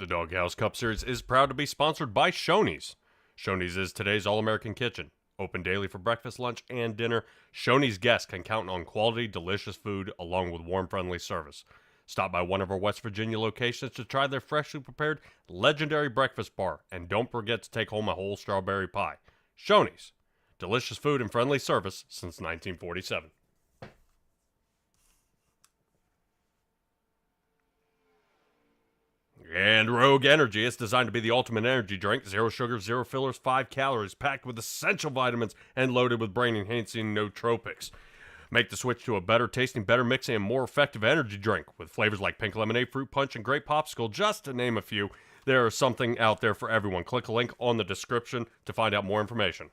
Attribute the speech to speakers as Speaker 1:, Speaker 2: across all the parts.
Speaker 1: The Doghouse Cup Series is proud to be sponsored by Shoney's. Shoney's is today's All-American Kitchen. Open daily for breakfast, lunch, and dinner, Shoney's guests can count on quality, delicious food along with warm, friendly service. Stop by one of our West Virginia locations to try their freshly prepared legendary breakfast bar, and don't forget to take home a whole strawberry pie. Shoney's. Delicious food and friendly service since 1947. And Rogue Energy is designed to be the ultimate energy drink. 0 sugar, 0 fillers, 5 calories, packed with essential vitamins, and loaded with brain-enhancing nootropics. Make the switch to a better tasting, better mixing, and more effective energy drink. With flavors like pink lemonade, fruit punch, and grape popsicle, just to name a few. There is something out there for everyone. Click a link on the description to find out more information.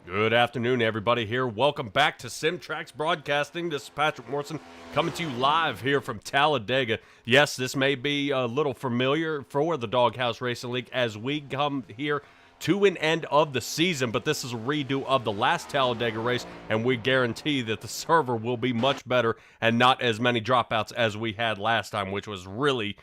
Speaker 1: Good afternoon, everybody here. Welcome back to Simtrax Broadcasting. This is Patrick Morrison coming to you live here from Talladega. Yes, this may be a little familiar for the Doghouse Racing League as we come here to an end of the season, but this is a redo of the last Talladega race, and we guarantee that the server will be much better and not as many dropouts as we had last time, which was really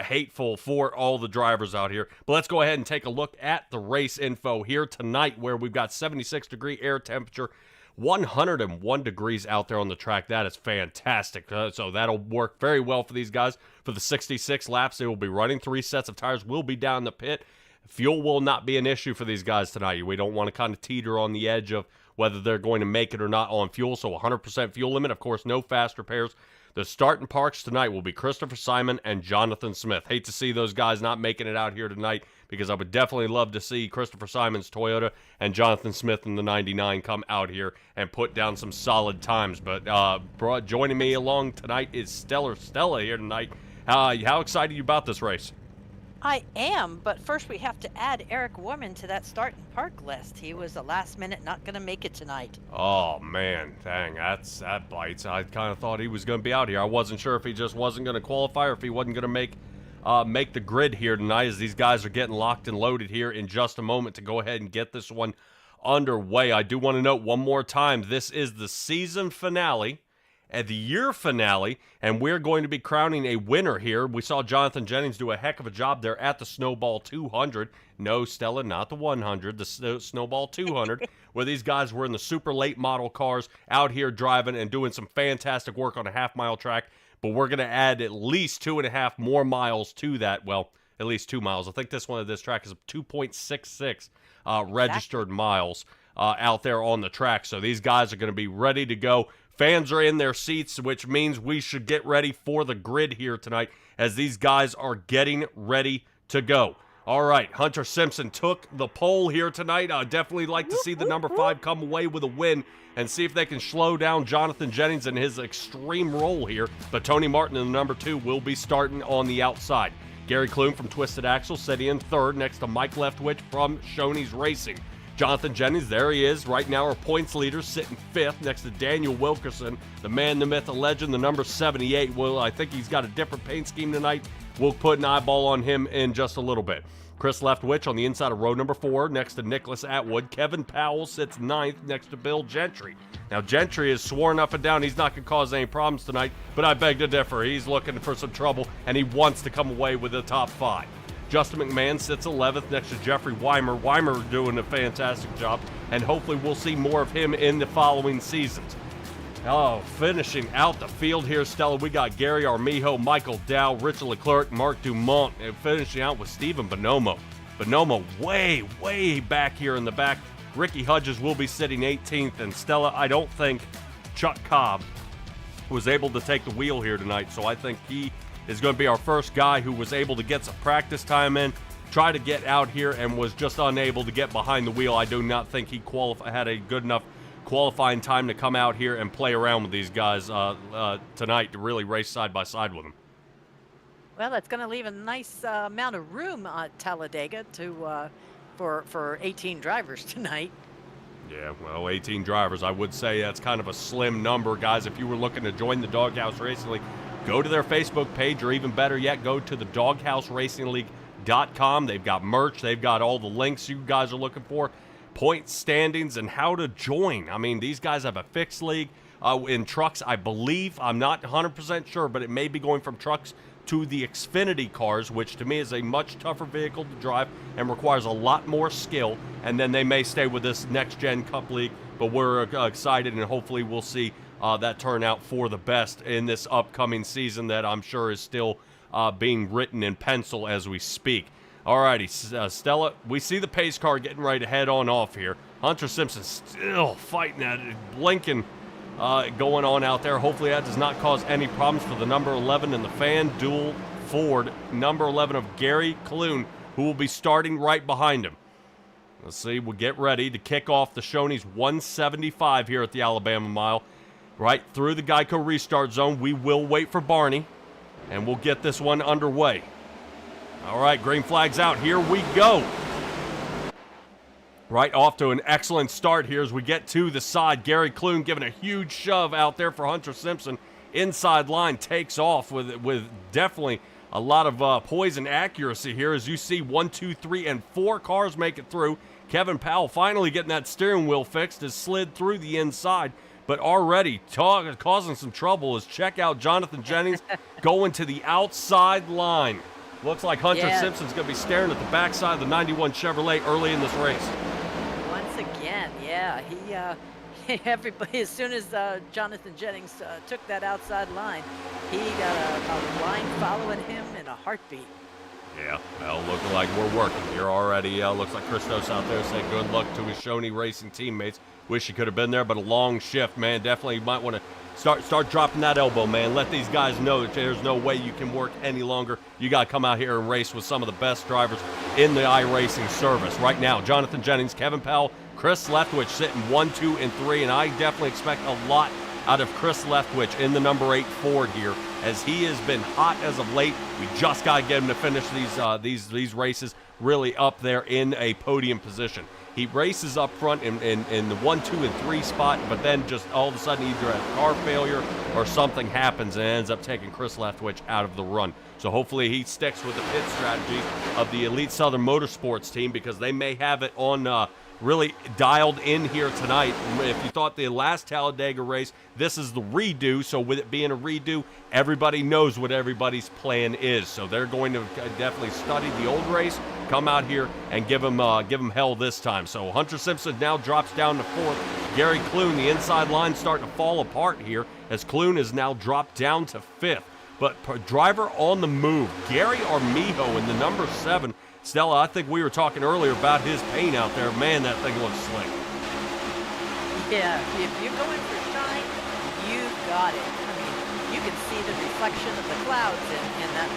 Speaker 1: hateful for all the drivers out here. But let's go ahead and take a look at the race info here tonight, where we've got 76-degree air temperature, 101 degrees out there on the track. That is fantastic. So that'll work very well for these guys. For the 66 laps, they will be running 3 sets of tires, will be down the pit. Fuel will not be an issue for these guys tonight. We don't want to kind of teeter on the edge of whether they're going to make it or not on fuel. So 100% fuel limit. Of course, no fast repairs. The starting parks tonight will be Christopher Simon and Jonathan Smith. Hate to see those guys not making it out here tonight, because I would definitely love to see Christopher Simon's Toyota and Jonathan Smith in the 99 come out here and put down some solid times. But joining me along tonight is Stella here tonight. How excited are you about this race?
Speaker 2: I am, but first we have to add Eric Warman to that start and park list. He was the last minute not going to make it tonight.
Speaker 1: Oh, man. Dang, that bites. I kind of thought he was going to be out here. I wasn't sure if he just wasn't going to qualify or if he wasn't going to make the grid here tonight, as these guys are getting locked and loaded here in just a moment to go ahead and get this one underway. I do want to note one more time, this is the season finale at the year finale, and we're going to be crowning a winner here. We saw Jonathan Jennings do a heck of a job there at the Snowball 200. No, Stella, not the 100, the Snowball 200, where these guys were in the super late model cars out here driving and doing some fantastic work on a half-mile track. But we're going to add at least 2.5 more miles to that. Well, at least 2 miles. I think this track is 2.66 registered miles out there on the track. So these guys are going to be ready to go. Fans are in their seats, which means we should get ready for the grid here tonight, as these guys are getting ready to go. All right, Hunter Simpson took the pole here tonight. I'd definitely like to see the number 5 come away with a win and see if they can slow down Jonathan Jennings in his extreme role here. But Tony Martin in the number 2 will be starting on the outside. Gary Klume from Twisted Axle set in third next to Mike Leftwich from Shoney's Racing. Jonathan Jennings, there he is. Right now our points leader, sitting 5th next to Daniel Wilkerson, the man, the myth, the legend, the number 78. Well, I think he's got a different paint scheme tonight. We'll put an eyeball on him in just a little bit. Chris Leftwich on the inside of row number 4 next to Nicholas Atwood. Kevin Powell sits 9th next to Bill Gentry. Now, Gentry has sworn up and down he's not going to cause any problems tonight, but I beg to differ. He's looking for some trouble, and he wants to come away with the top 5. Justin McMahon sits 11th next to Jeffrey Weimer. Weimer doing a fantastic job, and hopefully we'll see more of him in the following seasons. Oh, finishing out the field here, Stella, we got Gary Armijo, Michael Dow, Richard Leclerc, Mark Dumont, and finishing out with Stephen Bonomo. Bonomo way, way back here in the back. Ricky Hudges will be sitting 18th, and Stella, I don't think Chuck Cobb was able to take the wheel here tonight, so I think he is going to be our first guy who was able to get some practice time in, try to get out here, and was just unable to get behind the wheel. I do not think he had a good enough qualifying time to come out here and play around with these guys tonight to really race side by side with them.
Speaker 2: Well, that's going to leave a nice amount of room at Talladega for 18 drivers tonight.
Speaker 1: Yeah, well, 18 drivers. I would say that's kind of a slim number, guys. If you were looking to join the Doghouse Racing League, go to their Facebook page, or even better yet, go to the DoghouseRacingLeague.com. They've got merch. They've got all the links you guys are looking for, point standings, and how to join. I mean, these guys have a fixed league in trucks, I believe. I'm not 100% sure, but it may be going from trucks to the Xfinity cars, which to me is a much tougher vehicle to drive and requires a lot more skill. And then they may stay with this next-gen Cup League, but we're excited, and hopefully we'll see that turn out for the best in this upcoming season that I'm sure is still being written in pencil as we speak. Alrighty, Stella, we see the pace car getting ready to head on off here. Hunter Simpson still fighting that, blinking going on out there. Hopefully that does not cause any problems for the number 11 in the Fan Duel Ford, number 11 of Gary Clune, who will be starting right behind him. Let's see, we'll get ready to kick off the Shoney's 175 here at the Alabama Mile. Right through the Geico restart zone. We will wait for Barney, and we'll get this one underway. All right, green flag's out. Here we go. Right off to an excellent start here as we get to the side. Gary Clune giving a huge shove out there for Hunter Simpson. Inside line takes off with definitely a lot of poise and accuracy here. As you see, 1, 2, 3, and 4 cars make it through. Kevin Powell finally getting that steering wheel fixed, has slid through the inside, but already causing some trouble is check out Jonathan Jennings going to the outside line. Looks like Hunter Simpson's going to be staring at the backside of the 91 Chevrolet early in this race.
Speaker 2: Once again, yeah, everybody, as soon as Jonathan Jennings took that outside line, he got a line following him in a heartbeat.
Speaker 1: Yeah, well, looking like we're working here already. Looks like Christos out there saying good luck to his Shoney Racing teammates. Wish he could have been there, but a long shift, man. Definitely might want to start dropping that elbow, man. Let these guys know that there's no way you can work any longer. You got to come out here and race with some of the best drivers in the iRacing service. Right now, Jonathan Jennings, Kevin Powell, Chris Leftwich sitting 1, 2, and 3, and I definitely expect a lot out of Chris Leftwich in the number 8 Ford here, as he has been hot as of late. We just got to get him to finish these races really up there in a podium position. He races up front in the 1, 2, and 3 spot, but then just all of a sudden either a car failure or something happens and ends up taking Chris Leftwich out of the run. So hopefully he sticks with the pit strategy of the Elite Southern Motorsports team, because they may have it on really dialed in here tonight. If you thought the last Talladega race, this is the redo. So with it being a redo, everybody knows what everybody's plan is. So they're going to definitely study the old race, come out here and give them hell this time. So Hunter Simpson now drops down to 4th. Gary Clune, the inside line starting to fall apart here, as Clune is now dropped down to 5th. But driver on the move, Gary Armijo in the number 7. Stella, I think we were talking earlier about his paint out there. Man, that thing looks slick.
Speaker 2: Yeah, if you're going for shine, you got it. I mean, you can see the reflection of the clouds in that.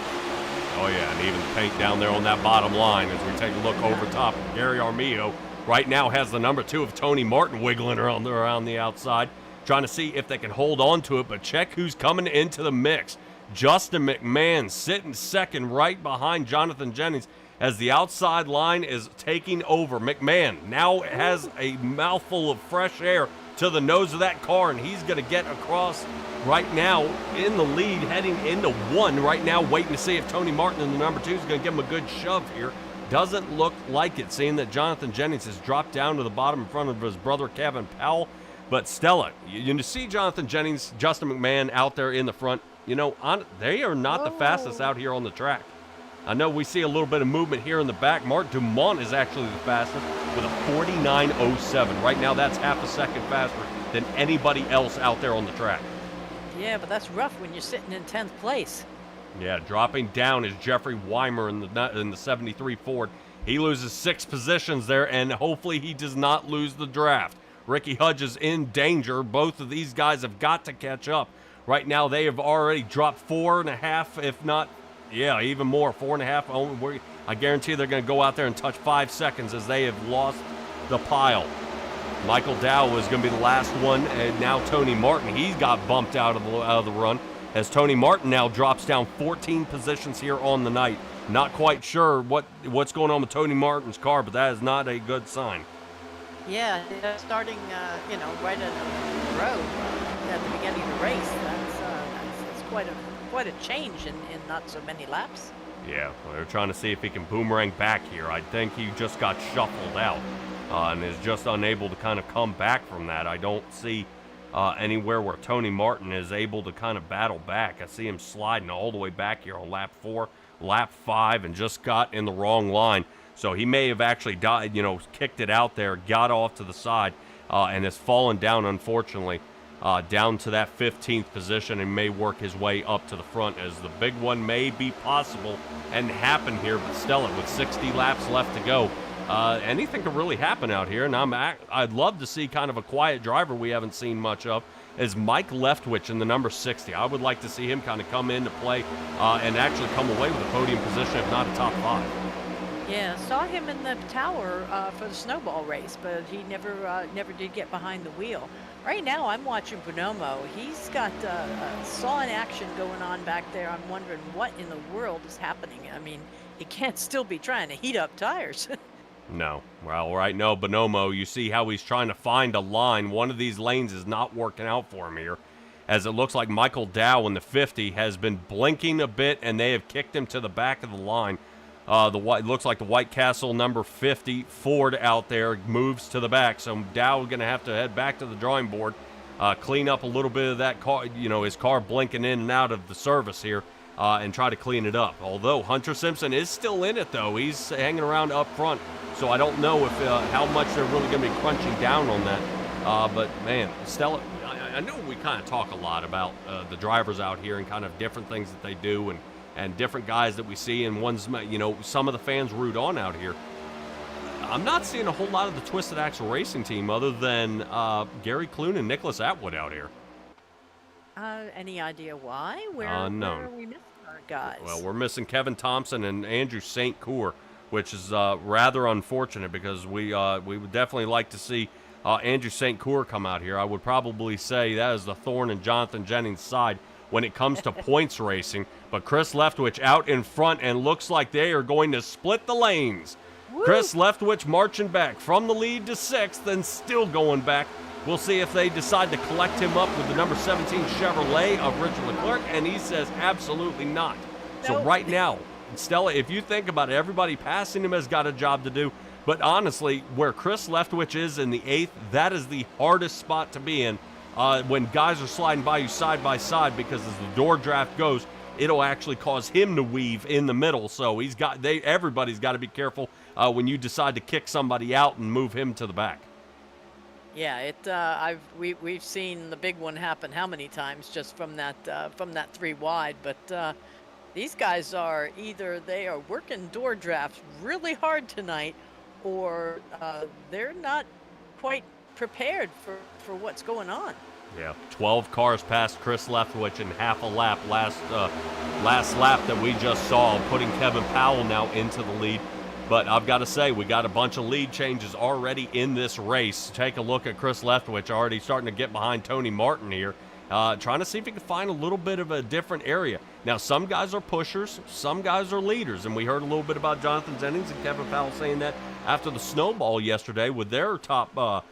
Speaker 1: Oh, yeah, and even the paint down there on that bottom line as we take a look over top. Gary Armijo right now has the number 2 of Tony Martin wiggling around the outside, trying to see if they can hold on to it. But check who's coming into the mix. Justin McMahon sitting second right behind Jonathan Jennings. as the outside line is taking over. McMahon now has a mouthful of fresh air to the nose of that car, and he's going to get across right now in the lead, heading into 1 right now, waiting to see if Tony Martin in the number 2 is going to give him a good shove here. Doesn't look like it, seeing that Jonathan Jennings has dropped down to the bottom in front of his brother Kevin Powell. But Stella, you see Jonathan Jennings, Justin McMahon out there in the front. They are not the fastest out here on the track. I know we see a little bit of movement here in the back. Mark Dumont is actually the fastest with a 49.07. Right now, that's half a second faster than anybody else out there on the track.
Speaker 2: Yeah, but that's rough when you're sitting in 10th place.
Speaker 1: Yeah, dropping down is Jeffrey Weimer in the 73 Ford. He loses 6 positions there, and hopefully he does not lose the draft. Ricky Hudge is in danger. Both of these guys have got to catch up. Right now, they have already dropped 4.5, if not, yeah, even more, 4.5. I guarantee they're going to go out there and touch 5 seconds as they have lost the pile. Michael Dow was going to be the last one, and now Tony Martin, he's got bumped out of the run, as Tony Martin now drops down 14 positions here on the night. Not quite sure what's going on with Tony Martin's car, but that is not a good sign.
Speaker 2: Yeah, starting, right at the road at the beginning of the race. That's quite a change in not so many laps.
Speaker 1: Yeah, they're trying to see if he can boomerang back here. I think he just got shuffled out and is just unable to kind of come back from that. I don't see anywhere where Tony Martin is able to kind of battle back. I see him sliding all the way back here on lap 4, lap 5, and just got in the wrong line. So he may have actually kicked it out there, got off to the side, and has fallen down, unfortunately, down to that 15th position, and may work his way up to the front, as the big one may be possible and happen here. But Stella, with 60 laps left to go, anything could really happen out here. And I'd love to see kind of a quiet driver we haven't seen much of, is Mike Leftwich in the number 60. I would like to see him kind of come into play and actually come away with a podium position, if not a top 5.
Speaker 2: Yeah, saw him in the tower for the snowball race, but he never did get behind the wheel. Right now, I'm watching Bonomo. He's got sawing action going on back there. I'm wondering what in the world is happening. I mean, he can't still be trying to heat up tires.
Speaker 1: No. Well, right now, Bonomo, you see how he's trying to find a line. One of these lanes is not working out for him here, as it looks like Michael Dow in the 50 has been blinking a bit, and they have kicked him to the back of the line. It looks like the White Castle number 50 Ford out there moves to the back, so Dow is going to have to head back to the drawing board, clean up a little bit of that car, his car blinking in and out of the service here, and try to clean it up. Although Hunter Simpson is still in it, though. He's hanging around up front, so I don't know if how much they're really going to be crunching down on that. But, man, Stella, I know we kind of talk a lot about the drivers out here and kind of different things that they do and different guys that we see, and ones, some of the fans root on out here. I'm not seeing a whole lot of the Twisted Axle Racing team other than Gary Clune and Nicholas Atwood out here.
Speaker 2: Any idea why? Where are we missing our guys?
Speaker 1: Well, we're missing Kevin Thompson and Andrew St. Cour, which is rather unfortunate, because we would definitely like to see Andrew St. Cour come out here. I would probably say that is the thorn in Jonathan Jennings' side when it comes to points racing. But Chris Leftwich out in front, and looks like they are going to split the lanes. Woo. Chris Leftwich marching back from the lead to 6th and still going back. We'll see if they decide to collect him up with the number 17 Chevrolet of Richard Leclerc, and he says absolutely not. Nope. So right now, Stella, if you think about it, everybody passing him has got a job to do. But honestly, where Chris Leftwich is in the 8th, that is the hardest spot to be in. When guys are sliding by you side by side, because as the door draft goes, it'll actually cause him to weave in the middle. So everybody's got to be careful when you decide to kick somebody out and move him to the back.
Speaker 2: Yeah, we've seen the big one happen how many times just from that 3 wide. But these guys are either they are working door drafts really hard tonight, or they're not quite prepared for what's going on.
Speaker 1: Yeah, 12 cars past Chris Leftwich in half a lap last lap that we just saw, putting Kevin Powell now into the lead. But I've got to say, we got a bunch of lead changes already in this race. Take a look at Chris Leftwich already starting to get behind Tony Martin here. trying to see if he can find a little bit of a different area. Now, some guys are pushers, some guys are leaders, and we heard a little bit about Jonathan Jennings and Kevin Powell saying that after the snowball yesterday with their top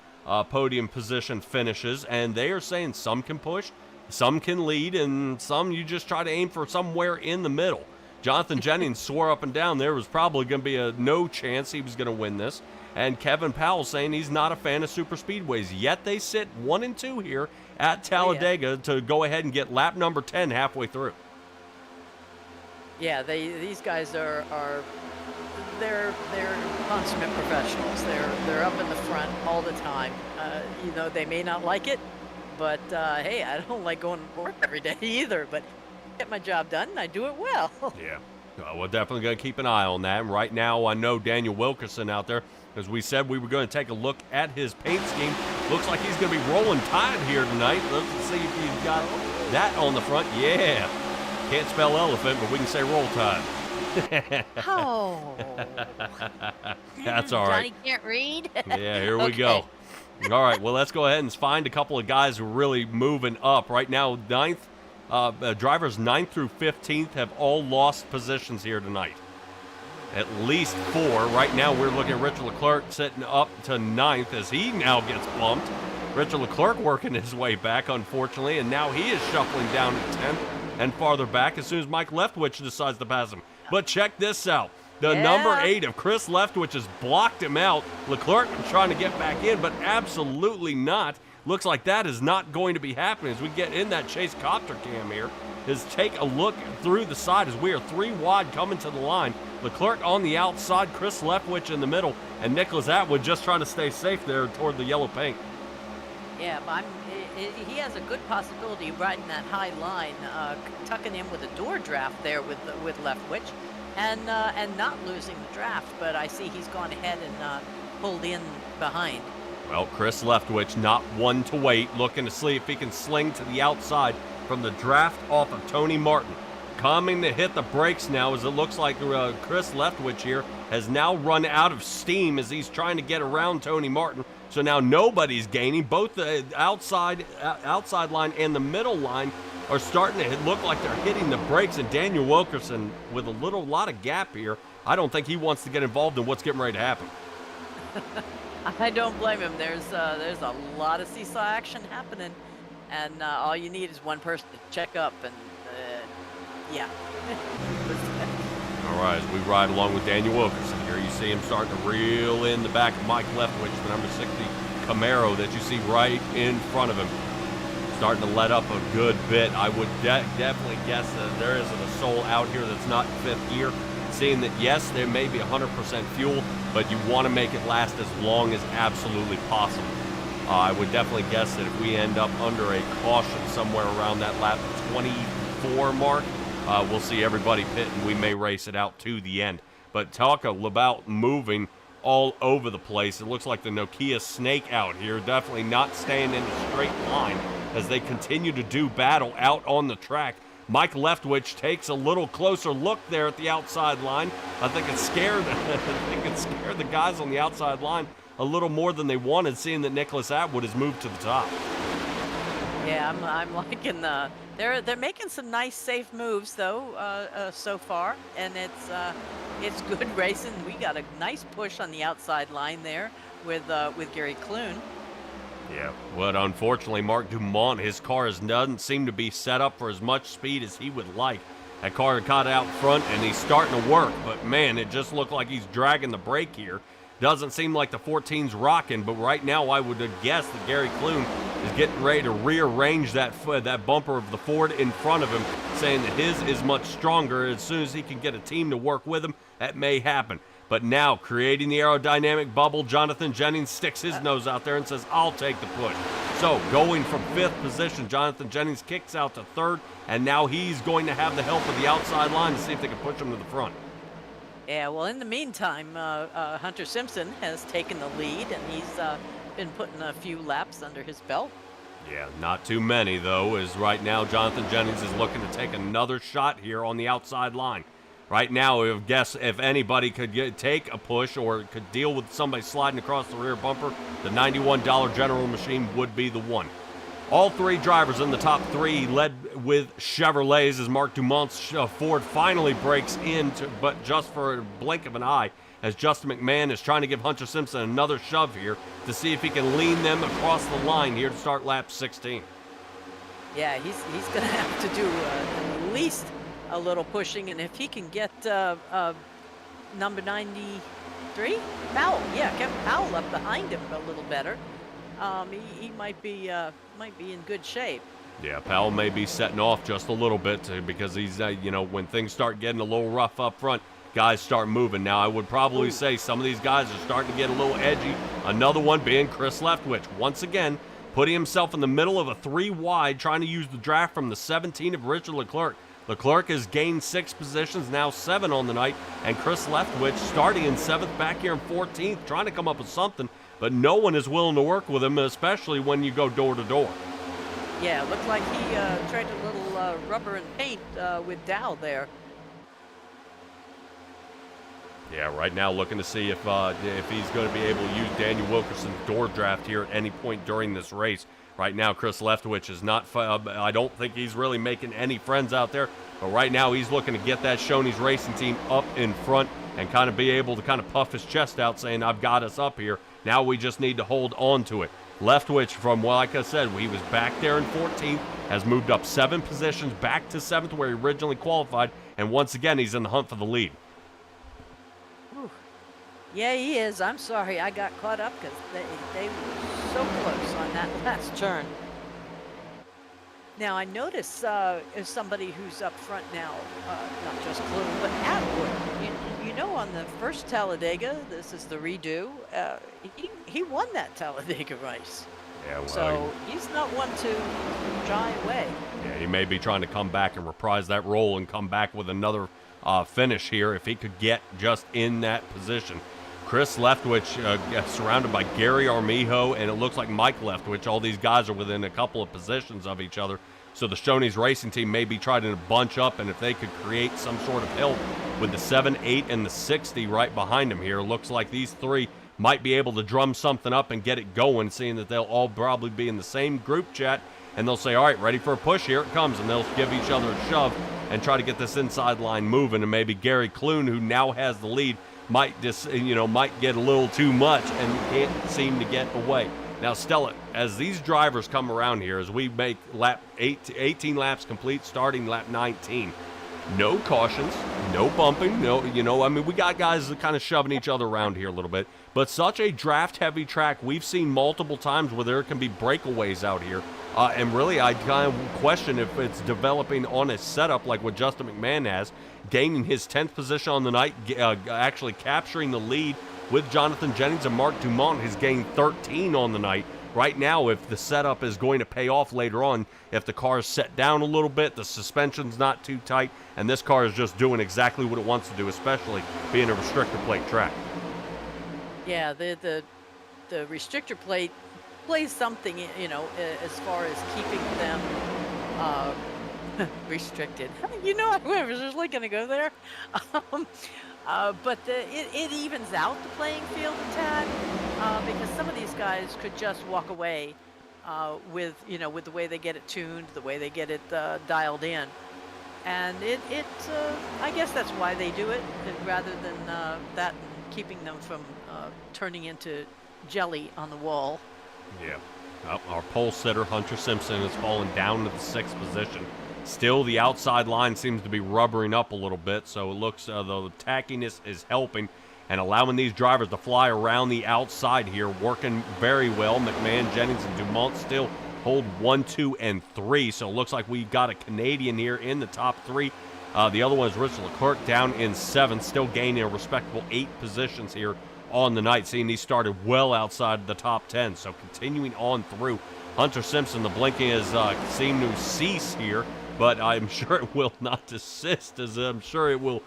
Speaker 1: podium position finishes, and they are saying some can push, some can lead, and some you just try to aim for somewhere in the middle. Jonathan Jennings swore up and down there was probably going to be a no chance he was going to win this. And Kevin Powell saying he's not a fan of super speedways. Yet they sit 1 and 2 here at Talladega to go ahead and get lap number 10 halfway through.
Speaker 2: Yeah, these guys are they're consummate professionals. They're up in the front all the time. They may not like it, but hey, I don't like going to work every day either. But get my job done, and I do it well.
Speaker 1: Yeah, we're definitely going to keep an eye on that. And right now, I know Daniel Wilkerson out there, as we said, we were going to take a look at his paint scheme. Looks like he's going to be rolling Tide here tonight. Let's see if he's got that on the front. Yeah, can't spell elephant, but we can say roll Tide.
Speaker 2: Oh,
Speaker 1: that's all right.
Speaker 2: Johnny can't read.
Speaker 1: Yeah, here we go. All right, well, let's go ahead and find a couple of guys who are really moving up. Right now, drivers 9th through 15th have all lost positions here tonight. At least 4. Right now, we're looking at Richard Leclerc sitting up to 9th as he now gets bumped. Richard Leclerc working his way back, unfortunately, and now he is shuffling down to 10th and farther back as soon as Mike Leftwich decides to pass him. But check this out. The number 8 of Chris Leftwich has blocked him out. Leclerc was trying to get back in, but absolutely not. Looks like that is not going to be happening as we get in that chase copter cam here. Is take a look through the side as we are 3 wide coming to the line. Leclerc on the outside, Chris Leftwich in the middle, and Nicholas Atwood just trying to stay safe there toward the yellow paint.
Speaker 2: Yeah, but he has a good possibility of riding that high line, tucking in with a door draft there with Leftwich, and not losing the draft. But I see he's gone ahead and pulled in behind.
Speaker 1: Well, Chris Leftwich not one to wait, looking to see if he can sling to the outside from the draft off of Tony Martin. Coming to hit the brakes now as it looks like Chris Leftwich here has now run out of steam as he's trying to get around Tony Martin. So now nobody's gaining. Both the outside line and the middle line are starting to look like they're hitting the brakes. And Daniel Wilkerson with a lot of gap here. I don't think he wants to get involved in what's getting ready to happen.
Speaker 2: I don't blame him. There's a lot of seesaw action happening, and all you need is one person to check up, and yeah.
Speaker 1: All right, as we ride along with Daniel Wilkerson here, you see him starting to reel in the back of Mike Leftwich, the number 60 Camaro that you see right in front of him. Starting to let up a good bit. I would definitely guess that there isn't a soul out here that's not fifth gear. Seeing that, yes, there may be 100% fuel, but you want to make it last as long as absolutely possible. I would definitely guess that if we end up under a caution somewhere around that lap 24 mark, we'll see everybody pit and we may race it out to the end. But talk about moving all over the place. It looks like the Nokia Snake out here, definitely not staying in a straight line as they continue to do battle out on the track. Mike Leftwich takes a little closer look there at the outside line. I think it scared the guys on the outside line a little more than they wanted, seeing that Nicholas Atwood has moved to the top.
Speaker 2: Yeah, I'm liking they're making some nice safe moves though so far, and it's good racing. We got a nice push on the outside line there with Gary Clune.
Speaker 1: Yeah, but unfortunately, Mark Dumont, his car doesn't seem to be set up for as much speed as he would like. That car got out front, and he's starting to work, but man, it just looked like he's dragging the brake here. Doesn't seem like the 14's rocking, but right now I would guess that Gary Clune is getting ready to rearrange that bumper of the Ford in front of him, saying that his is much stronger. As soon as he can get a team to work with him, that may happen. But now, creating the aerodynamic bubble, Jonathan Jennings sticks his nose out there and says, I'll take the push. So, going from 5th position, Jonathan Jennings kicks out to 3rd, and now he's going to have the help of the outside line to see if they can push him to the front.
Speaker 2: Yeah, well, in the meantime, Hunter Simpson has taken the lead, and he's been putting a few laps under his belt.
Speaker 1: Yeah, not too many, though, as right now Jonathan Jennings is looking to take another shot here on the outside line. Right now, I guess if anybody could take a push or could deal with somebody sliding across the rear bumper, the $91 General Machine would be the one. All three drivers in the top three led with Chevrolets as Mark Dumont's Ford finally breaks in, but just for a blink of an eye, as Justin McMahon is trying to give Hunter Simpson another shove here to see if he can lean them across the line here to start lap 16.
Speaker 2: Yeah, he's going to have to do at least a little pushing, and if he can get number 93, Powell, Kevin Powell up behind him a little better, he might be in good shape.
Speaker 1: Yeah, Powell may be setting off just a little bit because he's, when things start getting a little rough up front, guys start moving. Now, I would probably say some of these guys are starting to get a little edgy. Another one being Chris Leftwich. Once again, putting himself in the middle of a 3 wide, trying to use the draft from the 17 of Richard Leclerc. Leclerc has gained 6 positions, now 7 on the night, and Chris Leftwich starting in 7th, back here in 14th, trying to come up with something, but no one is willing to work with him, especially when you go door to door.
Speaker 2: Yeah, it looked like he tried a little rubber and paint with Dow there.
Speaker 1: Yeah, right now looking to see if he's going to be able to use Daniel Wilkerson's door draft here at any point during this race. Right now, Chris Leftwich is not, I don't think he's really making any friends out there, but right now he's looking to get that Shoney's Racing team up in front and kind of be able to kind of puff his chest out saying, I've got us up here. Now we just need to hold on to it. Leftwich, from, well, like I said, he was back there in 14th, has moved up 7 positions back to 7th where he originally qualified, and once again, he's in the hunt for the lead.
Speaker 2: Yeah, he is. I'm sorry I got caught up because they were so close on that last turn. Now, I notice as somebody who's up front now, not just Clue, but Atwood. You know, on the first Talladega, this is the redo, he won that Talladega race.
Speaker 1: Yeah, well,
Speaker 2: so he's not one to shy away.
Speaker 1: Yeah, he may be trying to come back and reprise that role and come back with another finish here if he could get just in that position. Chris Leftwich gets surrounded by Gary Armijo, and it looks like Mike Leftwich. All these guys are within a couple of positions of each other. So the Shoney's Racing team may be trying to bunch up, and if they could create some sort of help with the 7, 8, and the 60 right behind them here, looks like these three might be able to drum something up and get it going, seeing that they'll all probably be in the same group chat, and they'll say, all right, ready for a push, here it comes, and they'll give each other a shove and try to get this inside line moving, and maybe Gary Clune, who now has the lead, might get a little too much and can't seem to get away. Now, Stella, as these drivers come around here, as we make 18 laps complete, starting lap 19, no cautions, no bumping, we got guys that kind of shoving each other around here a little bit, but such a draft-heavy track, we've seen multiple times where there can be breakaways out here, and really I kind of question if it's developing on a setup like what Justin McMahon has, gaining his 10th position on the night, actually capturing the lead with Jonathan Jennings, and Mark Dumont has gained 13 on the night. Right now, if the setup is going to pay off later on, if the car is set down a little bit, the suspension's not too tight, and this car is just doing exactly what it wants to do, especially being a restrictor plate track.
Speaker 2: Yeah, the restrictor plate plays something, as far as keeping them restricted. I was just going to go there. But it evens out the playing field a tad, because some of these guys could just walk away with the way they get it tuned, the way they get it dialed in, and I guess that's why they do it, rather than that keeping them from turning into jelly on the wall. Yeah.
Speaker 1: Our pole sitter, Hunter Simpson, has fallen down to the 6th position. Still, the outside line seems to be rubbering up a little bit, so it looks the tackiness is helping and allowing these drivers to fly around the outside here, working very well. McMahon, Jennings, and Dumont still hold 1, 2, and 3, so it looks like we got a Canadian here in the top 3. The other one is Richard Leclerc down in 7th, still gaining a respectable 8 positions here on the night, seeing he started well outside the top 10, so continuing on through. Hunter Simpson, the blinking has seemed to cease here, but I'm sure it will not desist, as I'm sure it will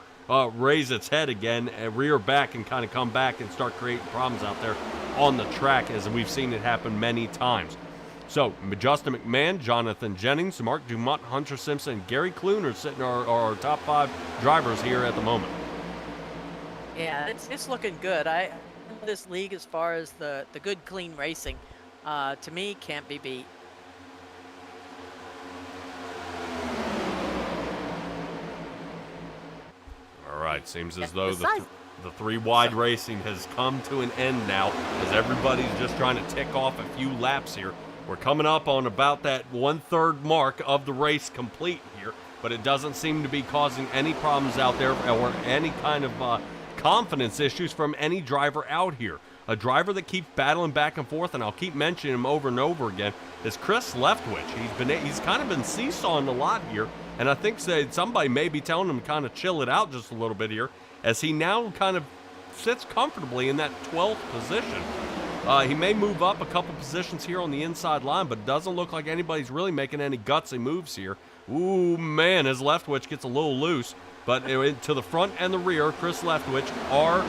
Speaker 1: raise its head again, rear back, and kind of come back and start creating problems out there on the track, as we've seen it happen many times. So, Justin McMahon, Jonathan Jennings, Mark Dumont, Hunter Simpson, and Gary Clune are sitting our top 5 drivers here at the moment.
Speaker 2: Yeah, it's looking good. This league, as far as the good, clean racing, to me, can't be beat.
Speaker 1: It seems
Speaker 2: Yeah,
Speaker 1: as though
Speaker 2: besides,
Speaker 1: the three wide racing has come to an end now, as everybody's just trying to tick off a few laps here. We're coming up on about that 1/3 mark of the race complete here, but it doesn't seem to be causing any problems out there or any kind of confidence issues from any driver out here. A driver that keeps battling back and forth, and I'll keep mentioning him over and over again, is Chris Leftwich. He's kind of been seesawing a lot here, and I think somebody may be telling him to kind of chill it out just a little bit here, as he now kind of sits comfortably in that 12th position. He may move up a couple positions here on the inside line, but it doesn't look like anybody's really making any gutsy moves here. Ooh, man, as Leftwich gets a little loose, but to the front and the rear, Chris Leftwich are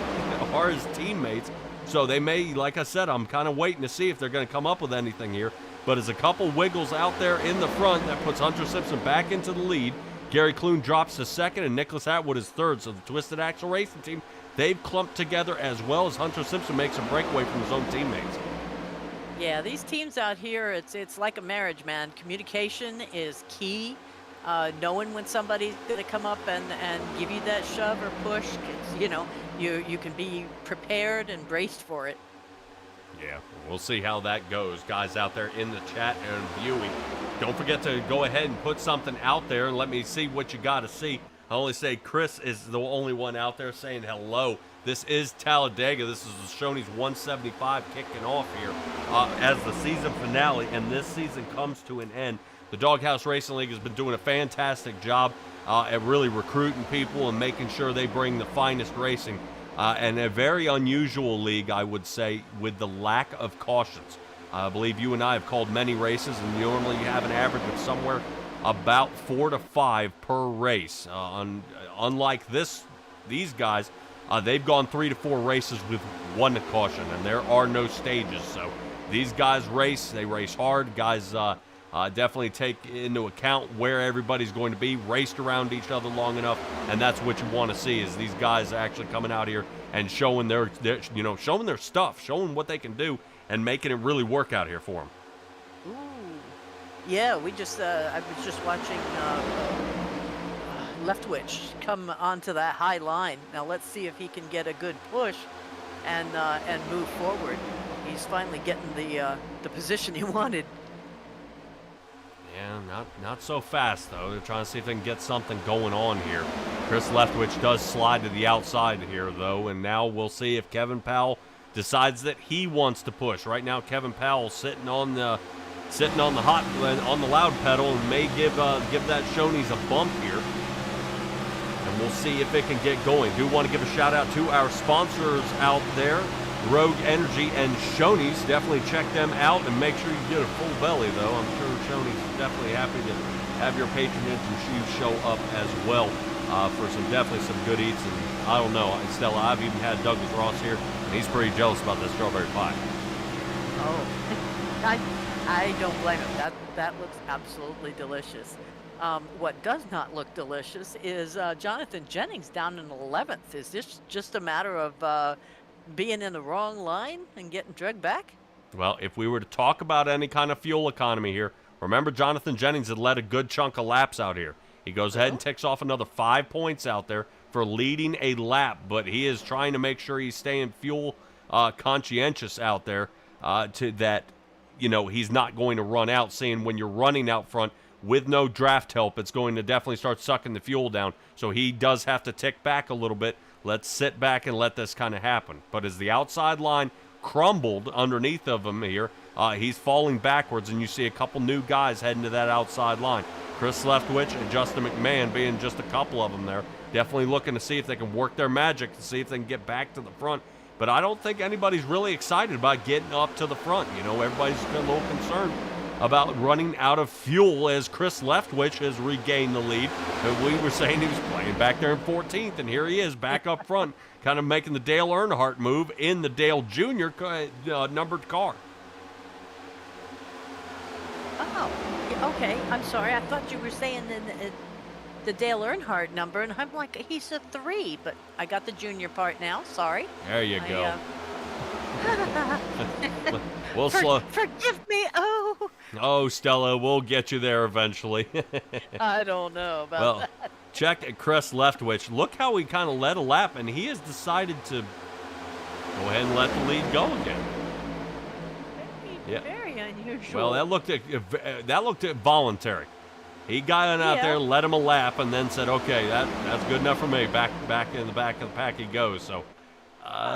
Speaker 1: his teammates. So they may, like I said, I'm kind of waiting to see if they're going to come up with anything here. But as a couple wiggles out there in the front, that puts Hunter Simpson back into the lead. Gary Clune drops to second, and Nicholas Atwood is third. So the Twisted Axle Racing team, they've clumped together as well as Hunter Simpson makes a breakaway from his own teammates.
Speaker 2: yeah, these teams out here, it's like a marriage, man. Communication is key. Knowing when somebody's going to come up and give you that shove or push, 'cause, you can be prepared and braced for it.
Speaker 1: Yeah, we'll see how that goes. Guys out there in the chat and viewing, don't forget to go ahead and put something out there and let me see what you got to see. I only say Chris is the only one out there saying hello. This is Talladega. This is the Shoney's 175 kicking off here as the season finale, and this season comes to an end. The Doghouse Racing League has been doing a fantastic job at really recruiting people and making sure they bring the finest racing. And a very unusual league, I would say, with the lack of cautions. I believe you and I have called many races, and normally you have an average of somewhere about 4 to 5 per race. Unlike these guys, they've gone 3 to 4 races with 1 caution, and there are no stages. So these guys race, they race hard. Guys definitely take into account where everybody's going to be, raced around each other long enough, and that's what you want to see is these guys actually coming out here and showing their showing their stuff, showing what they can do, and making it really work out here for them.
Speaker 2: Ooh, yeah, I was just watching Leftwich come onto that high line. Now let's see if he can get a good push and move forward. He's finally getting the position he wanted.
Speaker 1: Yeah, not so fast, though. They're trying to see if they can get something going on here. Chris Leftwich does slide to the outside here, though, and now we'll see if Kevin Powell decides that he wants to push. Right now, Kevin Powell sitting on the loud pedal and may give that Shoney's a bump here. And we'll see if it can get going. Do want to give a shout out to our sponsors out there, Rogue Energy and Shoney's. Definitely check them out and make sure you get a full belly, though. I'm sure Shoney's definitely happy to have your patronage and you show up as well for definitely some good eats. And I don't know, Stella, I've even had Douglas Ross here, and he's pretty jealous about that strawberry pie.
Speaker 2: Oh, I don't blame him. That looks absolutely delicious. What does not look delicious is Jonathan Jennings down in 11th. Is this just a matter of being in the wrong line and getting dragged back?
Speaker 1: Well, if we were to talk about any kind of fuel economy here, remember Jonathan Jennings had led a good chunk of laps out here. He goes ahead and ticks off another 5 points out there for leading a lap, but he is trying to make sure he's staying fuel conscientious out there to that, he's not going to run out, seeing when you're running out front with no draft help, it's going to definitely start sucking the fuel down. So he does have to tick back a little bit. Let's sit back and let this kind of happen. But as the outside line crumbled underneath of him here, he's falling backwards, and you see a couple new guys heading to that outside line. Chris Leftwich and Justin McMahon being just a couple of them there. Definitely looking to see if they can work their magic to see if they can get back to the front. But I don't think anybody's really excited about getting up to the front. Everybody's a little concerned about running out of fuel as Chris Leftwich has regained the lead. And we were saying he was playing back there in 14th, and here he is back up front, kind of making the Dale Earnhardt move in the Dale Jr. Numbered car.
Speaker 2: Oh, okay. I'm sorry. I thought you were saying the Dale Earnhardt number, and I'm like, he's a 3, but I got the junior part now. Sorry.
Speaker 1: There you go. We'll slow.
Speaker 2: Forgive me. Oh,
Speaker 1: Stella, we'll get you there eventually.
Speaker 2: I don't know about that.
Speaker 1: check at Chris Leftwich. Look how he kind of led a lap, and he has decided to go ahead and let the lead go again.
Speaker 2: Very unusual.
Speaker 1: Well, that looked voluntary. He got out there, let him a lap, and then said, "Okay, that's good enough for me." Back in the back of the pack he goes. So,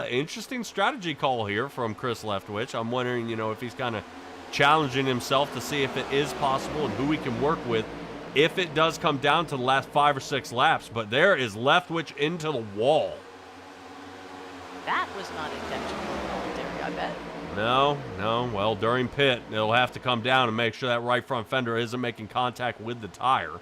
Speaker 1: interesting strategy call here from Chris Leftwich. I'm wondering, if he's kind of challenging himself to see if it is possible and who he can work with if it does come down to the last 5 or 6 laps. But there is Leftwich into the wall.
Speaker 2: That was not intentional voluntary, I bet.
Speaker 1: No. Well, during pit, it'll have to come down and make sure that right front fender isn't making contact with the tire.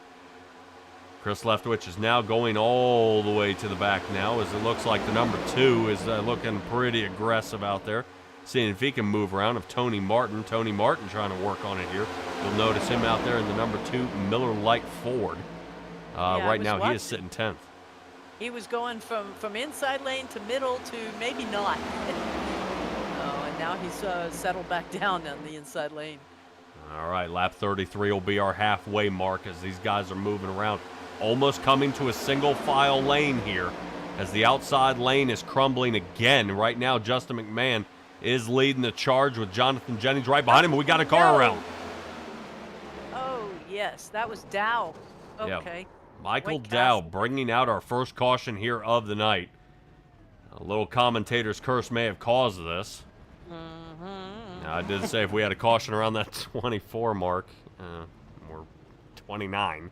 Speaker 1: Chris Leftwich is now going all the way to the back now, as it looks like the number 2 is looking pretty aggressive out there, seeing if he can move around of Tony Martin. Tony Martin trying to work on it here. You'll notice him out there in the number 2 Miller Lite Ford. Right now, he is sitting 10th.
Speaker 2: He was going from inside lane to middle to maybe not. And now he's settled back down on the inside lane.
Speaker 1: All right, lap 33 will be our halfway mark as these guys are moving around. Almost coming to a single file lane here as the outside lane is crumbling again. Right now, Justin McMahon is leading the charge with Jonathan Jennings right behind him. We got a car around.
Speaker 2: Oh, yes, that was Dow. Okay.
Speaker 1: Yep. Michael Dow bringing out our first caution here of the night. A little commentator's curse may have caused this. Now, I did say if we had a caution around that 24 mark, or 29,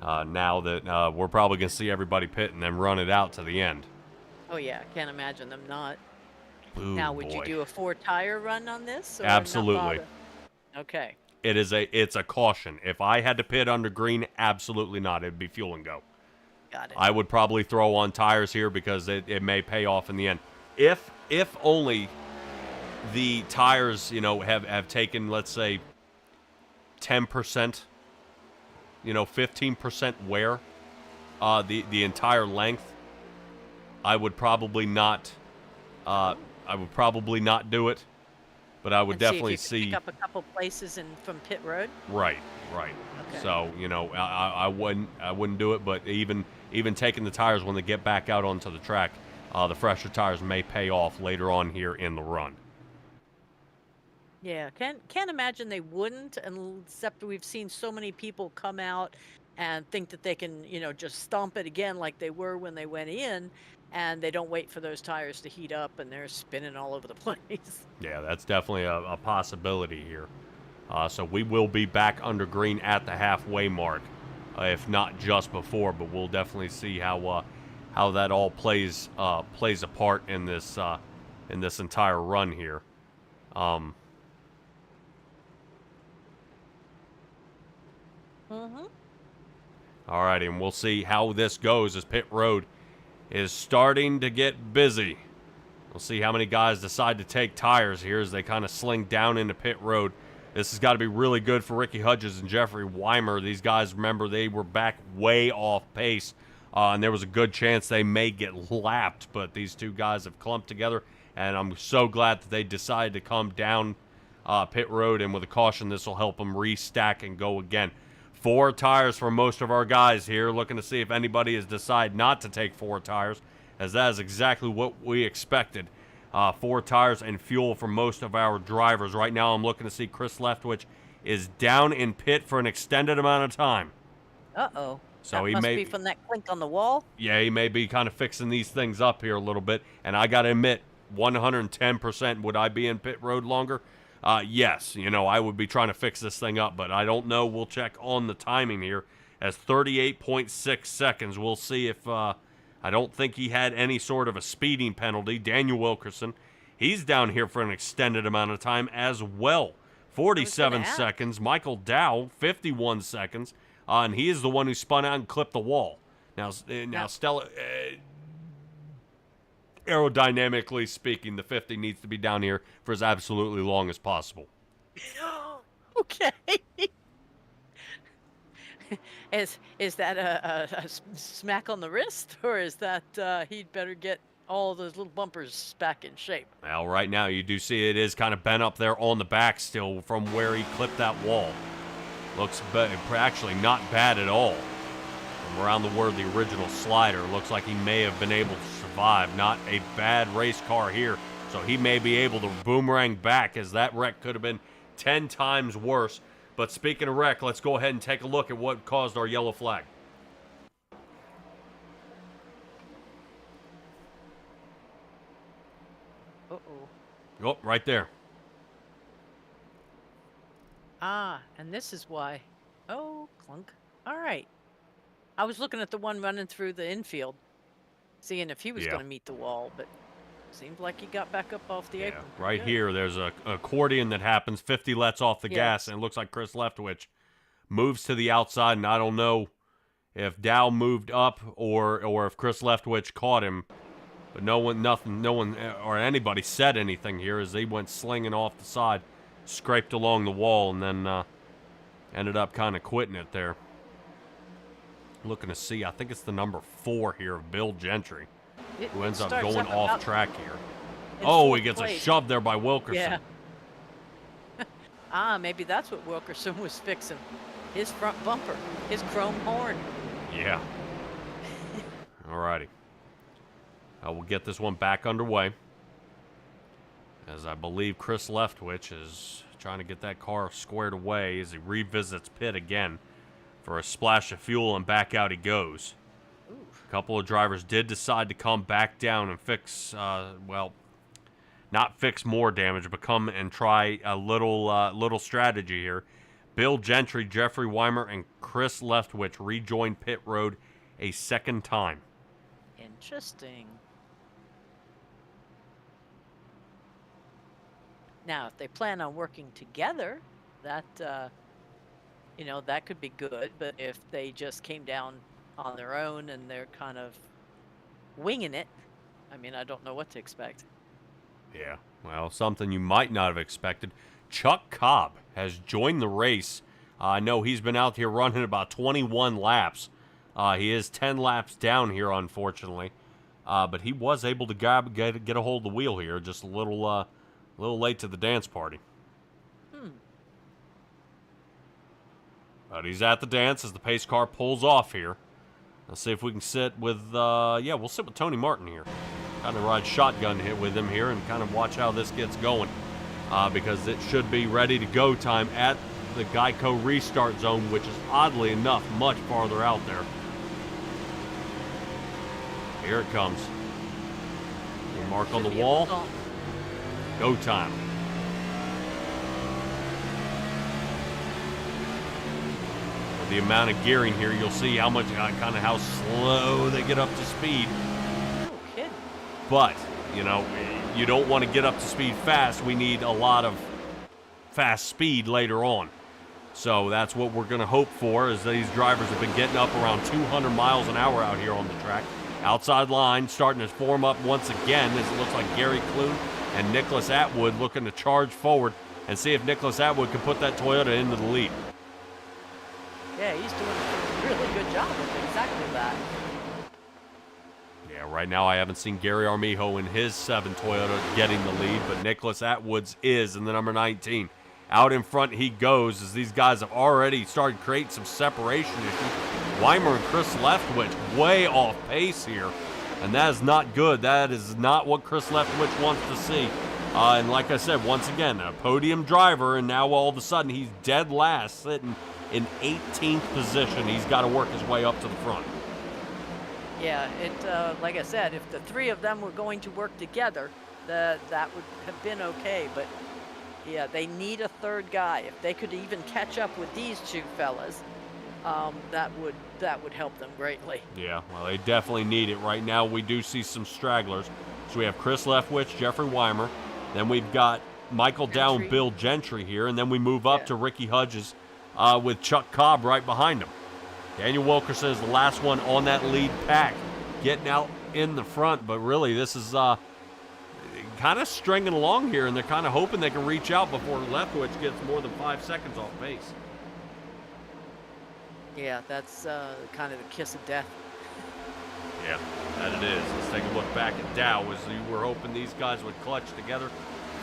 Speaker 1: now that we're probably going to see everybody pit and then run it out to the end.
Speaker 2: Oh, yeah. Can't imagine them not.
Speaker 1: Ooh,
Speaker 2: now, would you do a 4-tire run on this? Or
Speaker 1: absolutely.
Speaker 2: Okay.
Speaker 1: It's a caution. If I had to pit under green, absolutely not. It'd be fuel and go.
Speaker 2: Got it.
Speaker 1: I would probably throw on tires here because it may pay off in the end. If only the tires, have taken, let's say, 10%, 15% wear, the entire length, I would probably not do it. But I would definitely see
Speaker 2: pick up a couple places from pit road.
Speaker 1: Right.
Speaker 2: Okay.
Speaker 1: So I wouldn't do it. But even taking the tires when they get back out onto the track, the fresher tires may pay off later on here in the run.
Speaker 2: Yeah, can't imagine they wouldn't, except we've seen so many people come out and think that they can just stomp it again like they were when they went in. And they don't wait for those tires to heat up, and they're spinning all over the place.
Speaker 1: Yeah, that's definitely a possibility here. So we will be back under green at the halfway mark, if not just before. But we'll definitely see how that all plays a part in this entire run here.
Speaker 2: Mm-hmm.
Speaker 1: All right, and we'll see how this goes as pit road is starting to get busy. We'll see how many guys decide to take tires here as they kind of sling down into pit road. This has got to be really good for Ricky Hudges and Jeffrey Weimer. These guys, remember, they were back way off pace, and there was a good chance they may get lapped, but these two guys have clumped together, and I'm so glad that they decided to come down pit road, and with a caution, this will help them restack and go again. 4 tires for most of our guys here, looking to see if anybody has decided not to take 4 tires, as that is exactly what we expected. 4 tires and fuel for most of our drivers. Right now, I'm looking to see Chris Leftwich is down in pit for an extended amount of time.
Speaker 2: Uh-oh.
Speaker 1: So
Speaker 2: that
Speaker 1: he
Speaker 2: must
Speaker 1: may
Speaker 2: be from that clink on the wall?
Speaker 1: Yeah, he may be kind of fixing these things up here a little bit, and I got to admit, 110%, would I be in pit road longer? Yes, I would be trying to fix this thing up, but I don't know. We'll check on the timing here as 38.6 seconds. We'll see if I don't think he had any sort of a speeding penalty. Daniel Wilkerson, he's down here for an extended amount of time as well. 47 seconds. Michael Dow, 51 seconds, and he is the one who spun out and clipped the wall. Now Stella... aerodynamically speaking, the 50 needs to be down here for as absolutely long as possible.
Speaker 2: Okay. Is that a smack on the wrist, or is that he'd better get all those little bumpers back in shape?
Speaker 1: Well, right now you do see it is kind of bent up there on the back still from where he clipped that wall. Looks actually not bad at all. Around the word, the original slider. Looks like he may have been able to survive. Not a bad race car here. So he may be able to boomerang back, as that wreck could have been 10 times worse. But speaking of wreck, let's go ahead and take a look at what caused our yellow flag.
Speaker 2: Uh-oh.
Speaker 1: Oh, right there.
Speaker 2: Ah, and this is why. Oh, clunk. All right. I was looking at the one running through the infield, seeing if he was going to meet the wall, but seems like he got back up off the apron.
Speaker 1: Right here, there's a accordion that happens. 50 lets off the gas, and it looks like Chris Leftwich moves to the outside, and I don't know if Dow moved up or if Chris Leftwich caught him, but no one or anybody said anything here as they went slinging off the side, scraped along the wall, and then ended up kind of quitting it there. Looking to see, I think it's the number 4 here of Bill Gentry, who ends up going off track here. Oh, he gets a shove there by Wilkerson.
Speaker 2: Yeah. Maybe that's what Wilkerson was fixing. His front bumper, his chrome horn.
Speaker 1: Yeah. Alrighty. We'll get this one back underway, as I believe Chris Leftwich is trying to get that car squared away as he revisits pit again for a splash of fuel, and back out he goes. A couple of drivers did decide to come back down and fix, well, not fix more damage, but come and try a little strategy here. Bill Gentry, Jeffrey Weimer, and Chris Leftwich rejoined pit road a second time.
Speaker 2: Interesting. Now, if they plan on working together, that that could be good. But if they just came down on their own and they're kind of winging it, I mean, I don't know what to expect.
Speaker 1: Yeah, well, something you might not have expected. Chuck Cobb has joined the race. I know he's been out here running about 21 laps. He is 10 laps down here, unfortunately. But he was able to get a hold of the wheel here, just a little late to the dance party. But he's at the dance as the pace car pulls off here. Let's see if we can sit with, we'll sit with Tony Martin here. Kind of ride shotgun with him here and kind of watch how this gets going. Because it should be ready to go time at the Geico restart zone, which is oddly enough much farther out there. Here it comes. Mark on the wall. Go time. With the amount of gearing here, you'll see how much, kind of how slow they get up to speed.
Speaker 2: No kidding.
Speaker 1: But, you don't want to get up to speed fast. We need a lot of fast speed later on. So that's what we're going to hope for, as these drivers have been getting up around 200 miles an hour out here on the track. Outside line starting to form up once again, as it looks like Gary Clune and Nicholas Atwood looking to charge forward and see if Nicholas Atwood can put that Toyota into the lead.
Speaker 2: Yeah, he's doing a really good job of exactly that.
Speaker 1: Yeah, right now I haven't seen Gary Armijo in his 7 Toyota getting the lead, but Nicholas Atwood's is in the number 19. Out in front he goes, as these guys have already started creating some separation issues. Weimer and Chris Leftwich way off pace here, and that is not good. That is not what Chris Leftwich wants to see. And like I said, once again, a podium driver, and now all of a sudden he's dead last, sitting in 18th position. He's got to work his way up to the front.
Speaker 2: Yeah, like I said, if the 3 of them were going to work together, that would have been okay. But yeah, they need a 3rd guy. If they could even catch up with these 2 fellas, that would help them greatly. Yeah,
Speaker 1: well, they definitely need it. Right now we do see some stragglers. So we have Chris Leftwich, Jeffrey Weimer, then we've got Michael Dow and Bill Gentry here, and then we move up to Ricky Hudges with Chuck Cobb right behind him. Daniel Wilkerson is the last one on that lead pack, getting out in the front, but really this is kind of stringing along here, and they're kind of hoping they can reach out before Leftwich gets more than 5 seconds off pace.
Speaker 2: Yeah, that's kind of the kiss of death.
Speaker 1: Yeah, that it is. Let's take a look back at Dow, as you were hoping these guys would clutch together.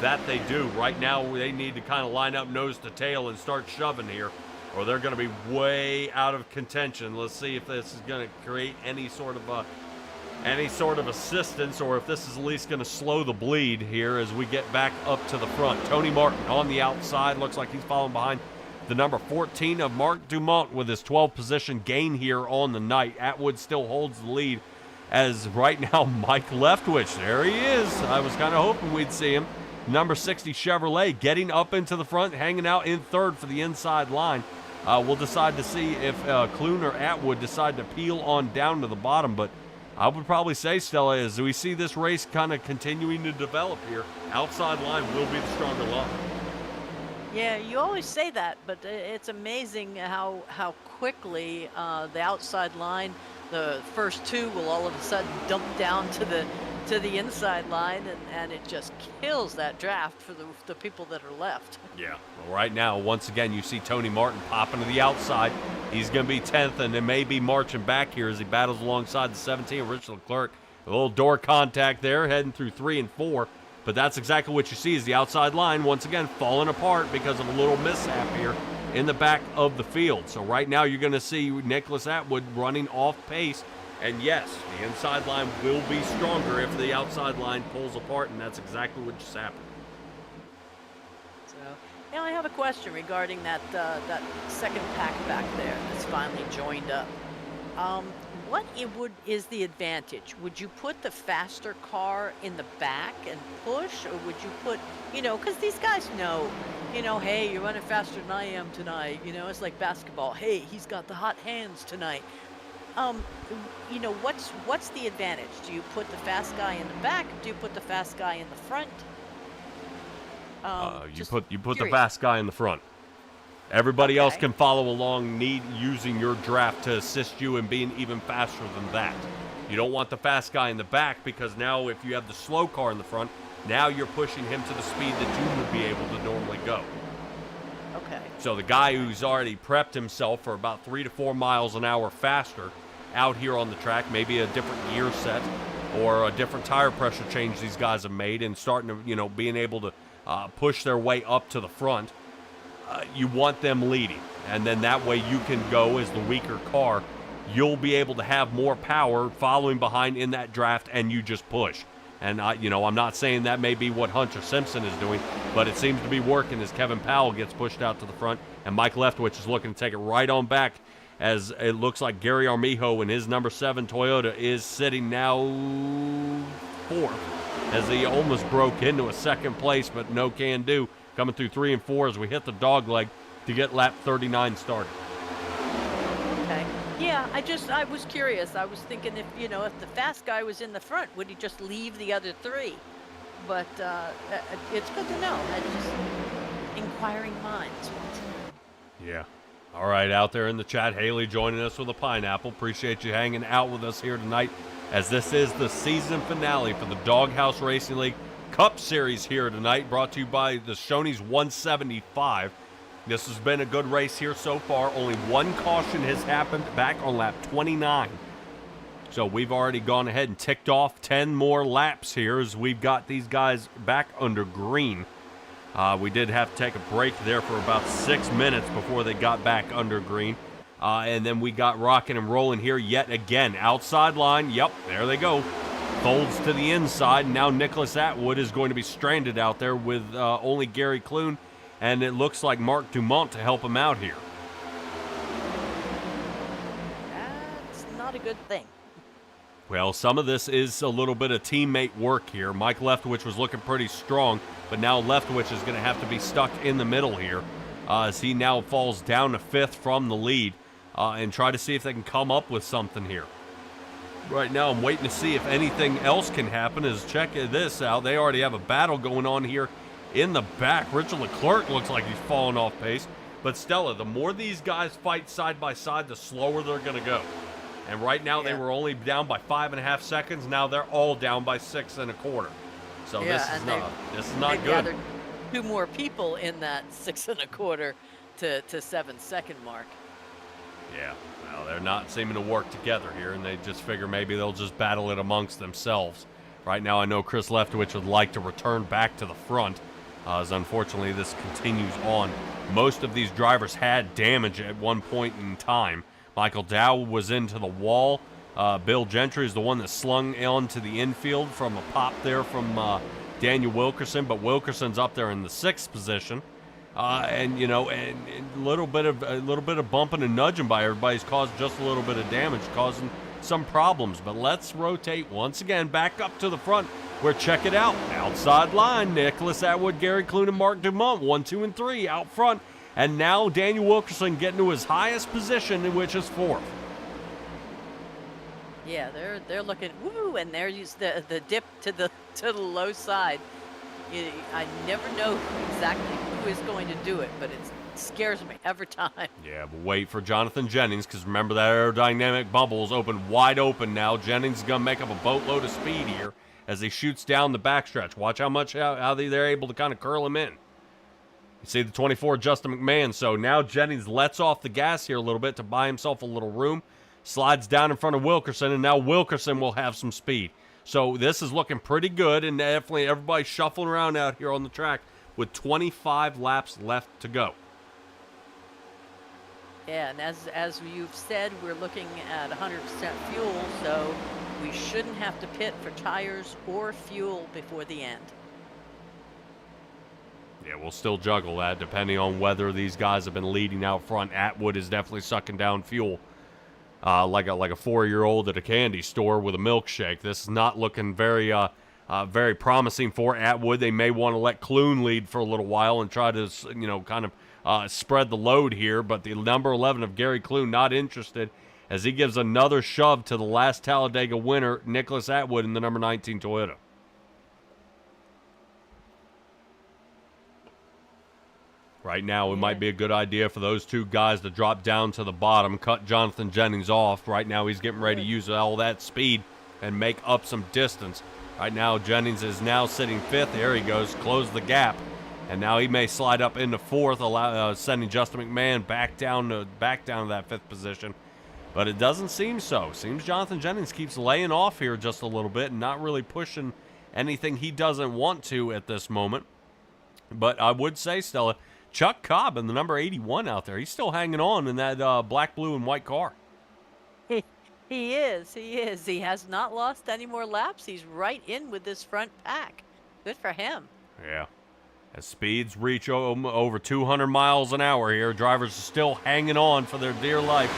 Speaker 1: That they do. Right now, they need to kind of line up nose to tail and start shoving here. or they're going to be way out of contention. Let's see if this is going to create any sort of assistance, or if this is at least going to slow the bleed here as we get back up to the front. Tony Martin on the outside. Looks like he's following behind the number 14 of Mark Dumont with his 12th position gain here on the night. Atwood still holds the lead as right now Mike Leftwich, there he is. I was kind of hoping we'd see him. Number 60 Chevrolet getting up into the front, hanging out in third for the inside line. We'll decide to see if Clune or Atwood decide to peel on down to the bottom, but I would probably say, Stella, as we see this race kind of continuing to develop here, outside line will be the stronger line.
Speaker 2: Yeah, you always say that, but it's amazing how quickly the outside line, the first two, will all of a sudden dump down to the inside line, and it just kills that draft for the people that are left.
Speaker 1: Yeah, well, right now, once again, you see Tony Martin popping to the outside. He's going to be 10th, and it may be marching back here as he battles alongside the 17, Richard Leclerc. A little door contact there, heading through 3 and 4. But that's exactly what you see is the outside line, once again, falling apart because of a little mishap here in the back of the field. So right now you're going to see Nicholas Atwood running off pace. And yes, the inside line will be stronger if the outside line pulls apart, and that's exactly what just happened.
Speaker 2: So now I have a question regarding that second pack back there that's finally joined up. What is the advantage? Would you put the faster car in the back and push, or would you put, because these guys know, hey, you're running faster than I am tonight. It's like basketball. Hey, he's got the hot hands tonight. What's the advantage? Do you put the fast guy in the back? Do you put the fast guy in the front?
Speaker 1: You put the fast guy in the front. Everybody else can follow along, using your draft to assist you in being even faster than that. You don't want the fast guy in the back, because now if you have the slow car in the front, now you're pushing him to the speed that you would be able to normally go.
Speaker 2: Okay.
Speaker 1: So the guy who's already prepped himself for about 3 to 4 miles an hour faster out here on the track, maybe a different gear set or a different tire pressure change these guys have made, and starting to, being able to push their way up to the front. You want them leading, and then that way you can go as the weaker car. You'll be able to have more power following behind in that draft, and you just push. And I'm not saying that may be what Hunter Simpson is doing, but it seems to be working as Kevin Powell gets pushed out to the front, and Mike Leftwich is looking to take it right on back, as it looks like Gary Armijo in his number 7 Toyota is sitting now 4th, as he almost broke into a second place, but no can do. Coming through 3 and 4 as we hit the dog leg to get lap 39 started.
Speaker 2: Okay. Yeah, I was curious. I was thinking if the fast guy was in the front, would he just leave the other 3? But it's good to know. I just inquiring minds.
Speaker 1: Yeah. All right, out there in the chat, Haley joining us with a pineapple. Appreciate you hanging out with us here tonight, as this is the season finale for the Doghouse Racing League Cup Series here tonight, brought to you by the Shoney's 175. This has been a good race here so far. Only one caution has happened back on lap 29. So we've already gone ahead and ticked off 10 more laps here as we've got these guys back under green. We did have to take a break there for about 6 minutes before they got back under green. And then we got rocking and rolling here yet again. Outside line, yep, there they go. Folds to the inside, and now Nicholas Atwood is going to be stranded out there with only Gary Clune, and it looks like Mark Dumont to help him out here.
Speaker 2: That's not a good thing.
Speaker 1: Well, some of this is a little bit of teammate work here. Mike Leftwich was looking pretty strong, but now Leftwich is going to have to be stuck in the middle here as he now falls down to 5th from the lead and try to see if they can come up with something here. Right now, I'm waiting to see if anything else can happen. As check this out, they already have a battle going on here in the back. Richard Leclerc looks like he's falling off pace. But Stella, the more these guys fight side by side, the slower they're going to go. And right now, they were only down by 5.5 seconds. Now they're all down by 6 1/4. So this is not good.
Speaker 2: Gathered 2 more people in that 6 1/4 to 7 second mark.
Speaker 1: Yeah. Well, they're not seeming to work together here, and they just figure maybe they'll just battle it amongst themselves. Right now, I know Chris Leftwich would like to return back to the front as unfortunately this continues on. Most of these drivers had damage at one point in time. Michael Dow was into the wall. Bill Gentry is the one that slung onto the infield from a pop there from Daniel Wilkerson, but Wilkerson's up there in the 6th position. And a little bit of bumping and nudging by everybody's caused just a little bit of damage, causing some problems. But let's rotate once again back up to the front, where, check it out, outside line, Nicholas Atwood, Gary Clune, and Mark Dumont, 1, 2, and 3 out front. And now Daniel Wilkerson getting to his highest position, which is 4th.
Speaker 2: Yeah, they're looking woo, and there's the dip to the low side. I never know exactly who is going to do it, but it scares me every time.
Speaker 1: Yeah, but wait for Jonathan Jennings, because remember that aerodynamic bubble is wide open now. Jennings is going to make up a boatload of speed here as he shoots down the backstretch. Watch how they're able to kind of curl him in. You see the 24, Justin McMahon. So now Jennings lets off the gas here a little bit to buy himself a little room. Slides down in front of Wilkerson, and now Wilkerson will have some speed. So this is looking pretty good, and definitely everybody's shuffling around out here on the track with 25 laps left to go.
Speaker 2: Yeah, and as you've said, we're looking at 100% fuel, so we shouldn't have to pit for tires or fuel before the end.
Speaker 1: Yeah, we'll still juggle that depending on whether these guys have been leading out front. Atwood is definitely sucking down fuel. Like a 4-year-old at a candy store with a milkshake. This is not looking very promising for Atwood. They may want to let Clune lead for a little while and try to, kind of spread the load here. But the number 11 of Gary Clune not interested, as he gives another shove to the last Talladega winner, Nicholas Atwood, in the number 19 Toyota. Right now, it might be a good idea for those two guys to drop down to the bottom, cut Jonathan Jennings off. Right now, he's getting ready to use all that speed and make up some distance. Right now, Jennings is now sitting 5th. There he goes, close the gap. And now he may slide up into 4th, sending Justin McMahon back down to that 5th position. But it doesn't seem so. Seems Jonathan Jennings keeps laying off here just a little bit and not really pushing anything he doesn't want to at this moment. But I would say, Stella, Chuck Cobb in the number 81 out there. He's still hanging on in that black, blue, and white car.
Speaker 2: He is. He has not lost any more laps. He's right in with this front pack. Good for him.
Speaker 1: Yeah. As speeds reach over 200 miles an hour here, drivers are still hanging on for their dear life.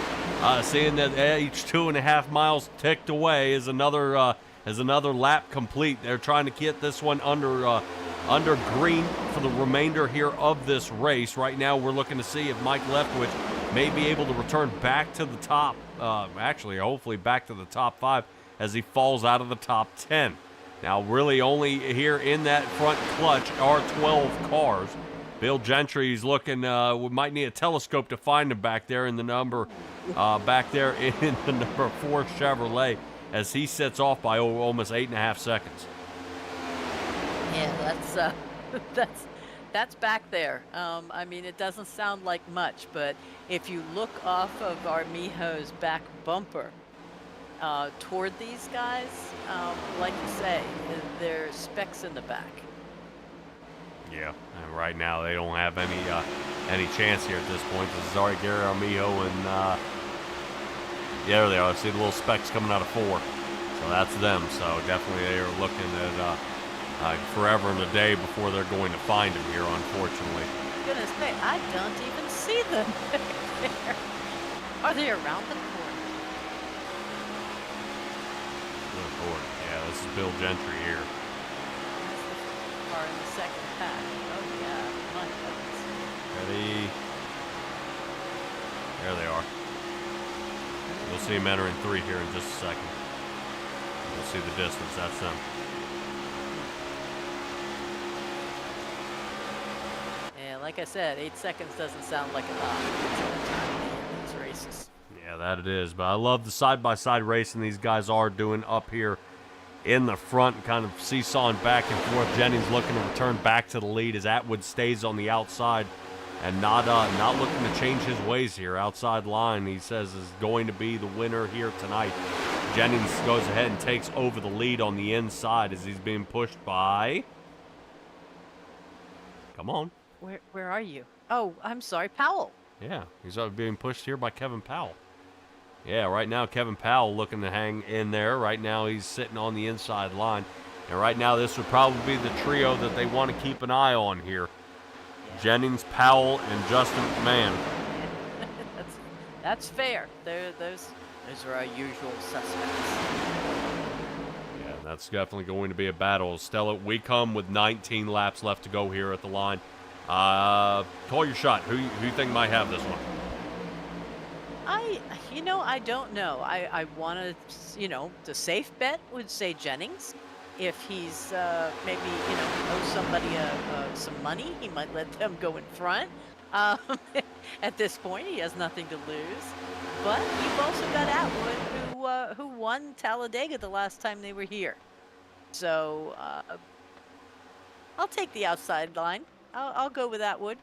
Speaker 1: Seeing that each 2.5 miles ticked away is another lap complete. They're trying to get this one under green for the remainder here of this race. Right now, we're looking to see if Mike Leftwich may be able to return back to the top, hopefully back to the top 5 as he falls out of the top 10. Now, really only here in that front clutch are 12 cars. Bill Gentry's looking, we might need a telescope to find him back there in the number, back there in the number 4 Chevrolet as he sets off by almost 8.5 seconds.
Speaker 2: Yeah, that's back there. I mean, it doesn't sound like much, but if you look off of Armijo's back bumper toward these guys, like you say, there's specks in the back.
Speaker 1: Yeah, and right now they don't have any chance here at this point. This is already Gary Armijo, and there they are. I see the little specks coming out of 4. So that's them. So definitely they are looking at forever and a day before they're going to find him here, unfortunately.
Speaker 2: Goodness me, I don't even see them there. Are they around the corner?
Speaker 1: Yeah, this is Bill Gentry here.
Speaker 2: That's the car in the second pack. Oh yeah, my goodness.
Speaker 1: Ready? There they are. You'll see them entering 3 here in just a second. You'll see the distance. That's them.
Speaker 2: Like I said, 8 seconds doesn't sound like a lot in these races.
Speaker 1: Yeah, that it is. But I love the side-by-side racing these guys are doing up here in the front, kind of seesawing back and forth. Jennings looking to return back to the lead as Atwood stays on the outside and not looking to change his ways here. Outside line, he says, is going to be the winner here tonight. Jennings goes ahead and takes over the lead on the inside as he's being pushed by Come on.
Speaker 2: Where are you? Oh, I'm sorry, Powell.
Speaker 1: Yeah, he's being pushed here by Kevin Powell. Yeah, right now Kevin Powell looking to hang in there. Right now he's sitting on the inside line. And right now this would probably be the trio that they want to keep an eye on here.
Speaker 2: Yeah.
Speaker 1: Jennings, Powell, and Justin McMahon.
Speaker 2: That's fair. Those are our usual suspects.
Speaker 1: Yeah, that's definitely going to be a battle. Stella, we come with 19 laps left to go here at the line. Call your shot. Who you think might have this one?
Speaker 2: I don't know. I want to, the safe bet would say Jennings. If he's maybe, owes somebody some money, he might let them go in front. At this point, he has nothing to lose. But you've also got Atwood, who won Talladega the last time they were here. So I'll take the outside line. I'll go with Atwood.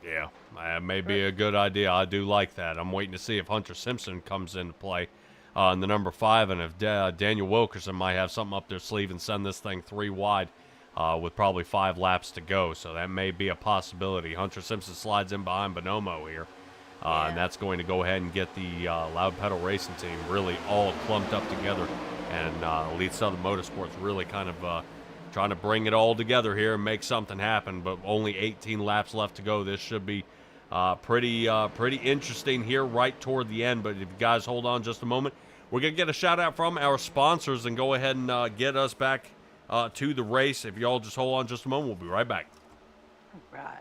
Speaker 1: Yeah, that may be a good idea. I do like that. I'm waiting to see if Hunter Simpson comes into play in the number 5, and if Daniel Wilkerson might have something up their sleeve and send this thing 3 wide with probably 5 laps to go. So that may be a possibility. Hunter Simpson slides in behind Bonomo here, and that's going to go ahead and get the Loud Pedal Racing team really all clumped up together. And Elite Southern Motorsports really kind of trying to bring it all together here and make something happen, but only 18 laps left to go. This should be pretty interesting here right toward the end, but if you guys hold on just a moment, we're going to get a shout-out from our sponsors and go ahead and get us back to the race. If you all just hold on just a moment, we'll be right back.
Speaker 2: All right.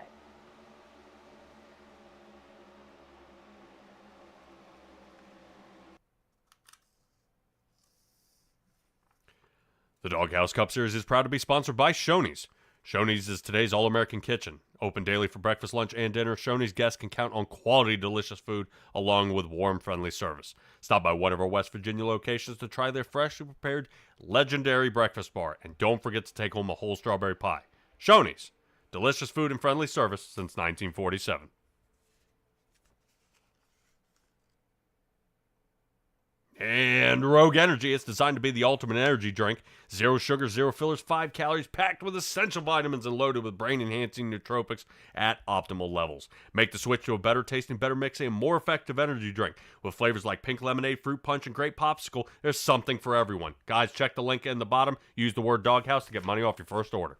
Speaker 1: The Doghouse Cup Series is proud to be sponsored by Shoney's. Shoney's is today's all-American kitchen. Open daily for breakfast, lunch, and dinner, Shoney's guests can count on quality, delicious food along with warm, friendly service. Stop by one of our West Virginia locations to try their freshly prepared, legendary breakfast bar. And don't forget to take home a whole strawberry pie. Shoney's. Delicious food and friendly service since 1947. And Rogue Energy, it's designed to be the ultimate energy drink. 0 sugar, 0 fillers, 5 calories, packed with essential vitamins and loaded with brain-enhancing nootropics at optimal levels. Make the switch to a better tasting, better mixing, and more effective energy drink. With flavors like pink lemonade, fruit punch, and grape popsicle, there's something for everyone. Guys, check the link in the bottom. Use the word Doghouse to get money off your first order.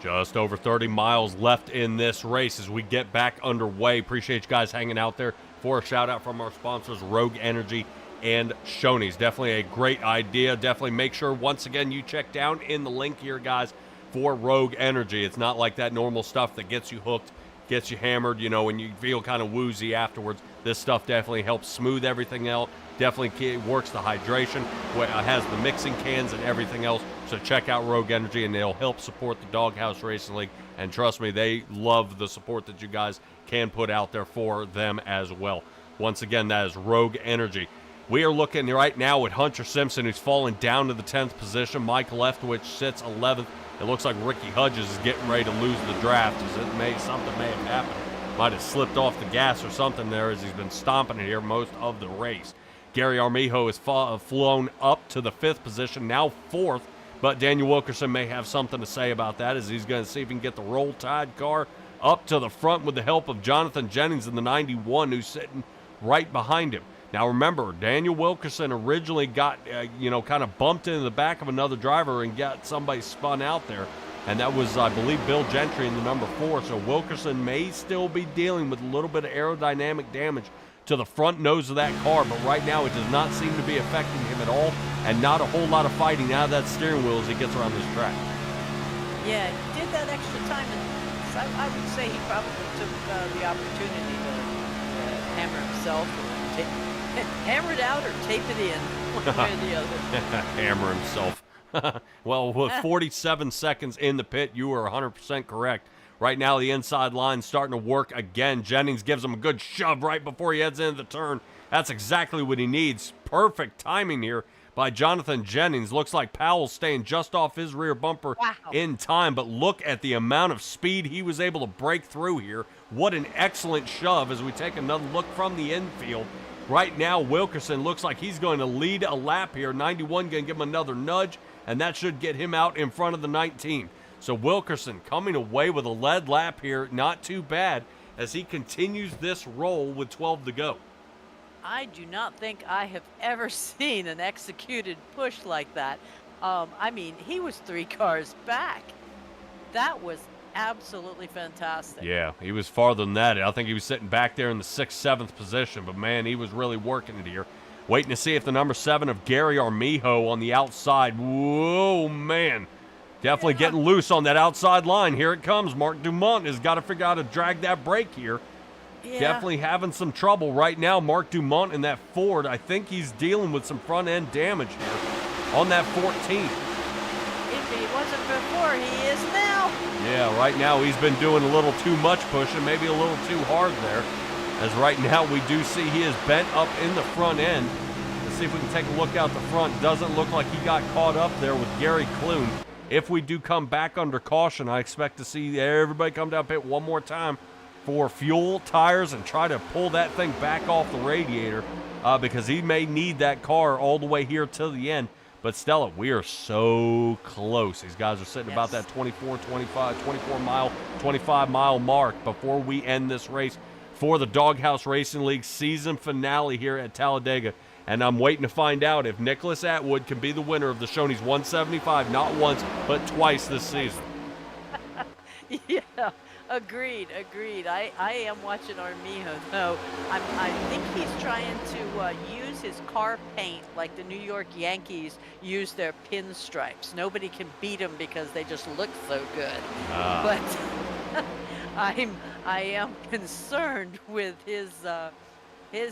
Speaker 1: Just over 30 miles left in this race as we get back underway. Appreciate you guys hanging out there. For a shout out from our sponsors, Rogue Energy and Shoney's. Definitely a great idea. Definitely make sure, once again, you check down in the link here, guys, for Rogue Energy. It's not like that normal stuff that gets you hooked, gets you hammered, and you feel kind of woozy afterwards. This stuff definitely helps smooth everything out. Definitely works the hydration, has the mixing cans and everything else. So check out Rogue Energy, and they'll help support the Doghouse Racing League. And trust me, they love the support that you guys can put out there for them as well. Once again, that is Rogue Energy. We are looking right now at Hunter Simpson, who's fallen down to the 10th position. Mike Leftwich sits 11th. It looks like Ricky Hudges is getting ready to lose the draft. Something may have happened. Might have slipped off the gas or something there as he's been stomping it here most of the race. Gary Armijo has flown up to the 5th position, now 4th. But Daniel Wilkerson may have something to say about that as he's going to see if he can get the Roll Tide car up to the front with the help of Jonathan Jennings in the 91, who's sitting right behind him. Now remember, Daniel Wilkerson originally got, kind of bumped into the back of another driver and got somebody spun out there. And that was, I believe, Bill Gentry in the number 4. So Wilkerson may still be dealing with a little bit of aerodynamic damage to the front nose of that car, but right now it does not seem to be affecting him at all, and not a whole lot of fighting out of that steering wheel as he gets around this track.
Speaker 2: Yeah, he did that extra time, and I would say he probably took the opportunity to hammer himself, or hammer it out or tape it in, one way or the other.
Speaker 1: Hammer himself. Well, with 47 seconds in the pit, you are 100% correct. Right now, the inside line's starting to work again. Jennings gives him a good shove right before he heads into the turn. That's exactly what he needs. Perfect timing here by Jonathan Jennings. Looks like Powell's staying just off his rear bumper in time, but look at the amount of speed he was able to break through here. What an excellent shove as we take another look from the infield. Right now, Wilkerson looks like he's going to lead a lap here. 91 going to give him another nudge, and that should get him out in front of the 19. So Wilkerson coming away with a lead lap here, not too bad, as he continues this roll with 12 to go.
Speaker 2: I do not think I have ever seen an executed push like that. I mean, he was 3 cars back. That was absolutely fantastic.
Speaker 1: Yeah, he was farther than that. I think he was sitting back there in the 6th, 7th position, but man, he was really working it here. Waiting to see if the number 7 of Gary Armijo on the outside. Whoa, man. Definitely getting loose on that outside line. Here it comes. Mark Dumont has got to figure out how to drag that brake here.
Speaker 2: Yeah.
Speaker 1: Definitely having some trouble right now. Mark Dumont in that Ford, I think he's dealing with some front-end damage here on that 14.
Speaker 2: If he wasn't before, he is now.
Speaker 1: Yeah, right now he's been doing a little too much pushing, maybe a little too hard there. As right now we do see he is bent up in the front end. Let's see if we can take a look out the front. Doesn't look like he got caught up there with Gary Clune. If we do come back under caution, I expect to see everybody come down pit one more time for fuel, tires, and try to pull that thing back off the radiator because he may need that car all the way here to the end. But Stella, we are so close. These guys are sitting about that 25 mile mark before we end this race for the Doghouse Racing League season finale here at Talladega. And I'm waiting to find out if Nicholas Atwood can be the winner of the Shoney's 175, not once, but twice this season.
Speaker 2: Yeah, agreed. I am watching Armijo, though. I think he's trying to use his car paint like the New York Yankees use their pinstripes. Nobody can beat him because they just look so good. But I am concerned with his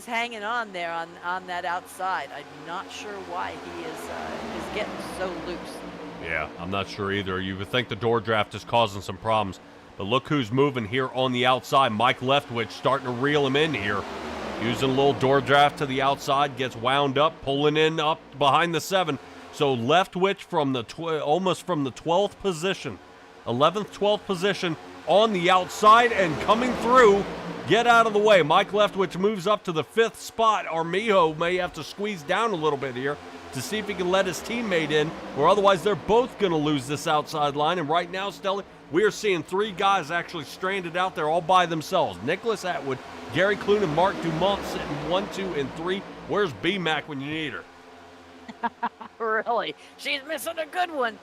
Speaker 2: hanging on there on that outside. I'm not sure why he is getting so loose.
Speaker 1: Yeah, I'm not sure either. You would think the door draft is causing some problems. But look who's moving here on the outside. Mike Leftwich starting to reel him in here. Using a little door draft to the outside, gets wound up, pulling in up behind the 7. So Leftwich from the almost from the 12th position, 11th, 12th position on the outside and coming through. Get out of the way. Mike Leftwich moves up to the 5th spot. Armijo may have to squeeze down a little bit here to see if he can let his teammate in, or otherwise they're both going to lose this outside line. And right now, Stella, we are seeing 3 guys actually stranded out there all by themselves. Nicholas Atwood, Gary Clune, and Mark Dumont sitting 1, 2, and 3. Where's B-Mac when you need her?
Speaker 2: Really? She's missing a good one.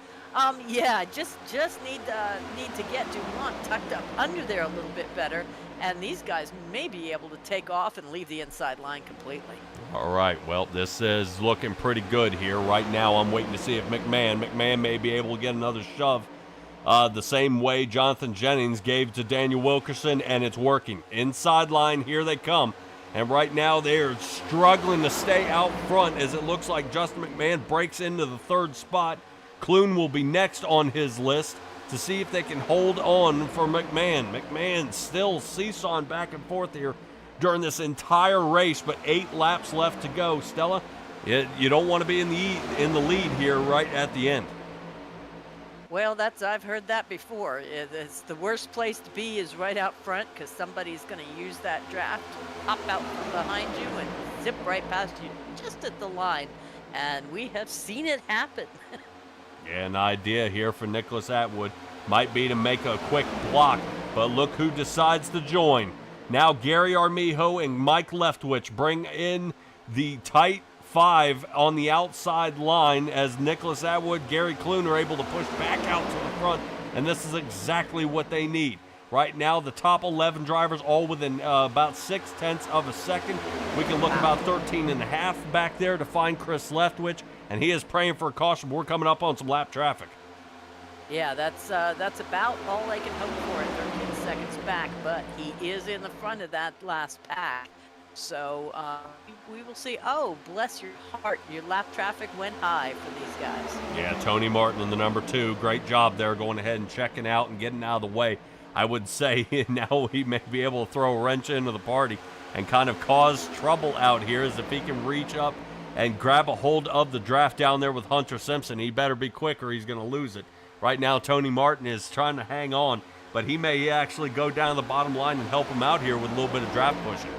Speaker 2: Yeah, just need to get Dumont tucked up under there a little bit better, and these guys may be able to take off and leave the inside line completely.
Speaker 1: All right, well, this is looking pretty good here. Right now, I'm waiting to see if McMahon may be able to get another shove the same way Jonathan Jennings gave to Daniel Wilkerson, and it's working. Inside line, here they come. And right now, they're struggling to stay out front as it looks like Justin McMahon breaks into the 3rd spot. Clune will be next on his list to see if they can hold on for McMahon. McMahon still seesawing back and forth here during this entire race, but 8 laps left to go. Stella, you don't want to be in the lead here right at the end.
Speaker 2: Well, I've heard that before. It's the worst place to be is right out front because somebody's going to use that draft, pop out from behind you and zip right past you just at the line. And we have seen it happen.
Speaker 1: Yeah, an idea here for Nicholas Atwood might be to make a quick block, but look who decides to join. Now Gary Armijo and Mike Leftwich bring in the tight 5 on the outside line as Nicholas Atwood, Gary Clune are able to push back out to the front, and this is exactly what they need. Right now, the top 11 drivers all within about 0.6 of a second. We can look about 13 and a half back there to find Chris Leftwich, and he is praying for a caution. We're coming up on some lap traffic.
Speaker 2: Yeah, that's about all I can hope for at 13 seconds back, but he is in the front of that last pack. So we will see. Oh, bless your heart. Your lap traffic went high for these guys.
Speaker 1: Yeah, Tony Martin in the number 2. Great job there going ahead and checking out and getting out of the way. I would say now he may be able to throw a wrench into the party and kind of cause trouble out here as if he can reach up and grab a hold of the draft down there with Hunter Simpson. He better be quick or he's going to lose it. Right now, Tony Martin is trying to hang on, but he may actually go down the bottom line and help him out here with a little bit of draft pushing.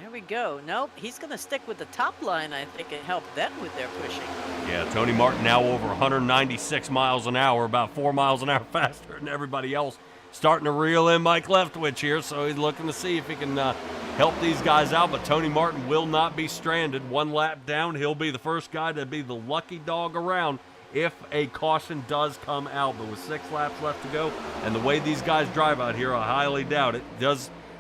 Speaker 2: There we go. Nope, he's going to stick with the top line, I think, and help them with their pushing.
Speaker 1: Yeah, Tony Martin now over 196 miles an hour, about 4 miles an hour faster than everybody else. Starting to reel in Mike Leftwich here, so he's looking to see if he can help these guys out, but Tony Martin will not be stranded. 1 lap down, he'll be the first guy to be the lucky dog around if a caution does come out. But with 6 laps left to go, and the way these guys drive out here, I highly doubt it.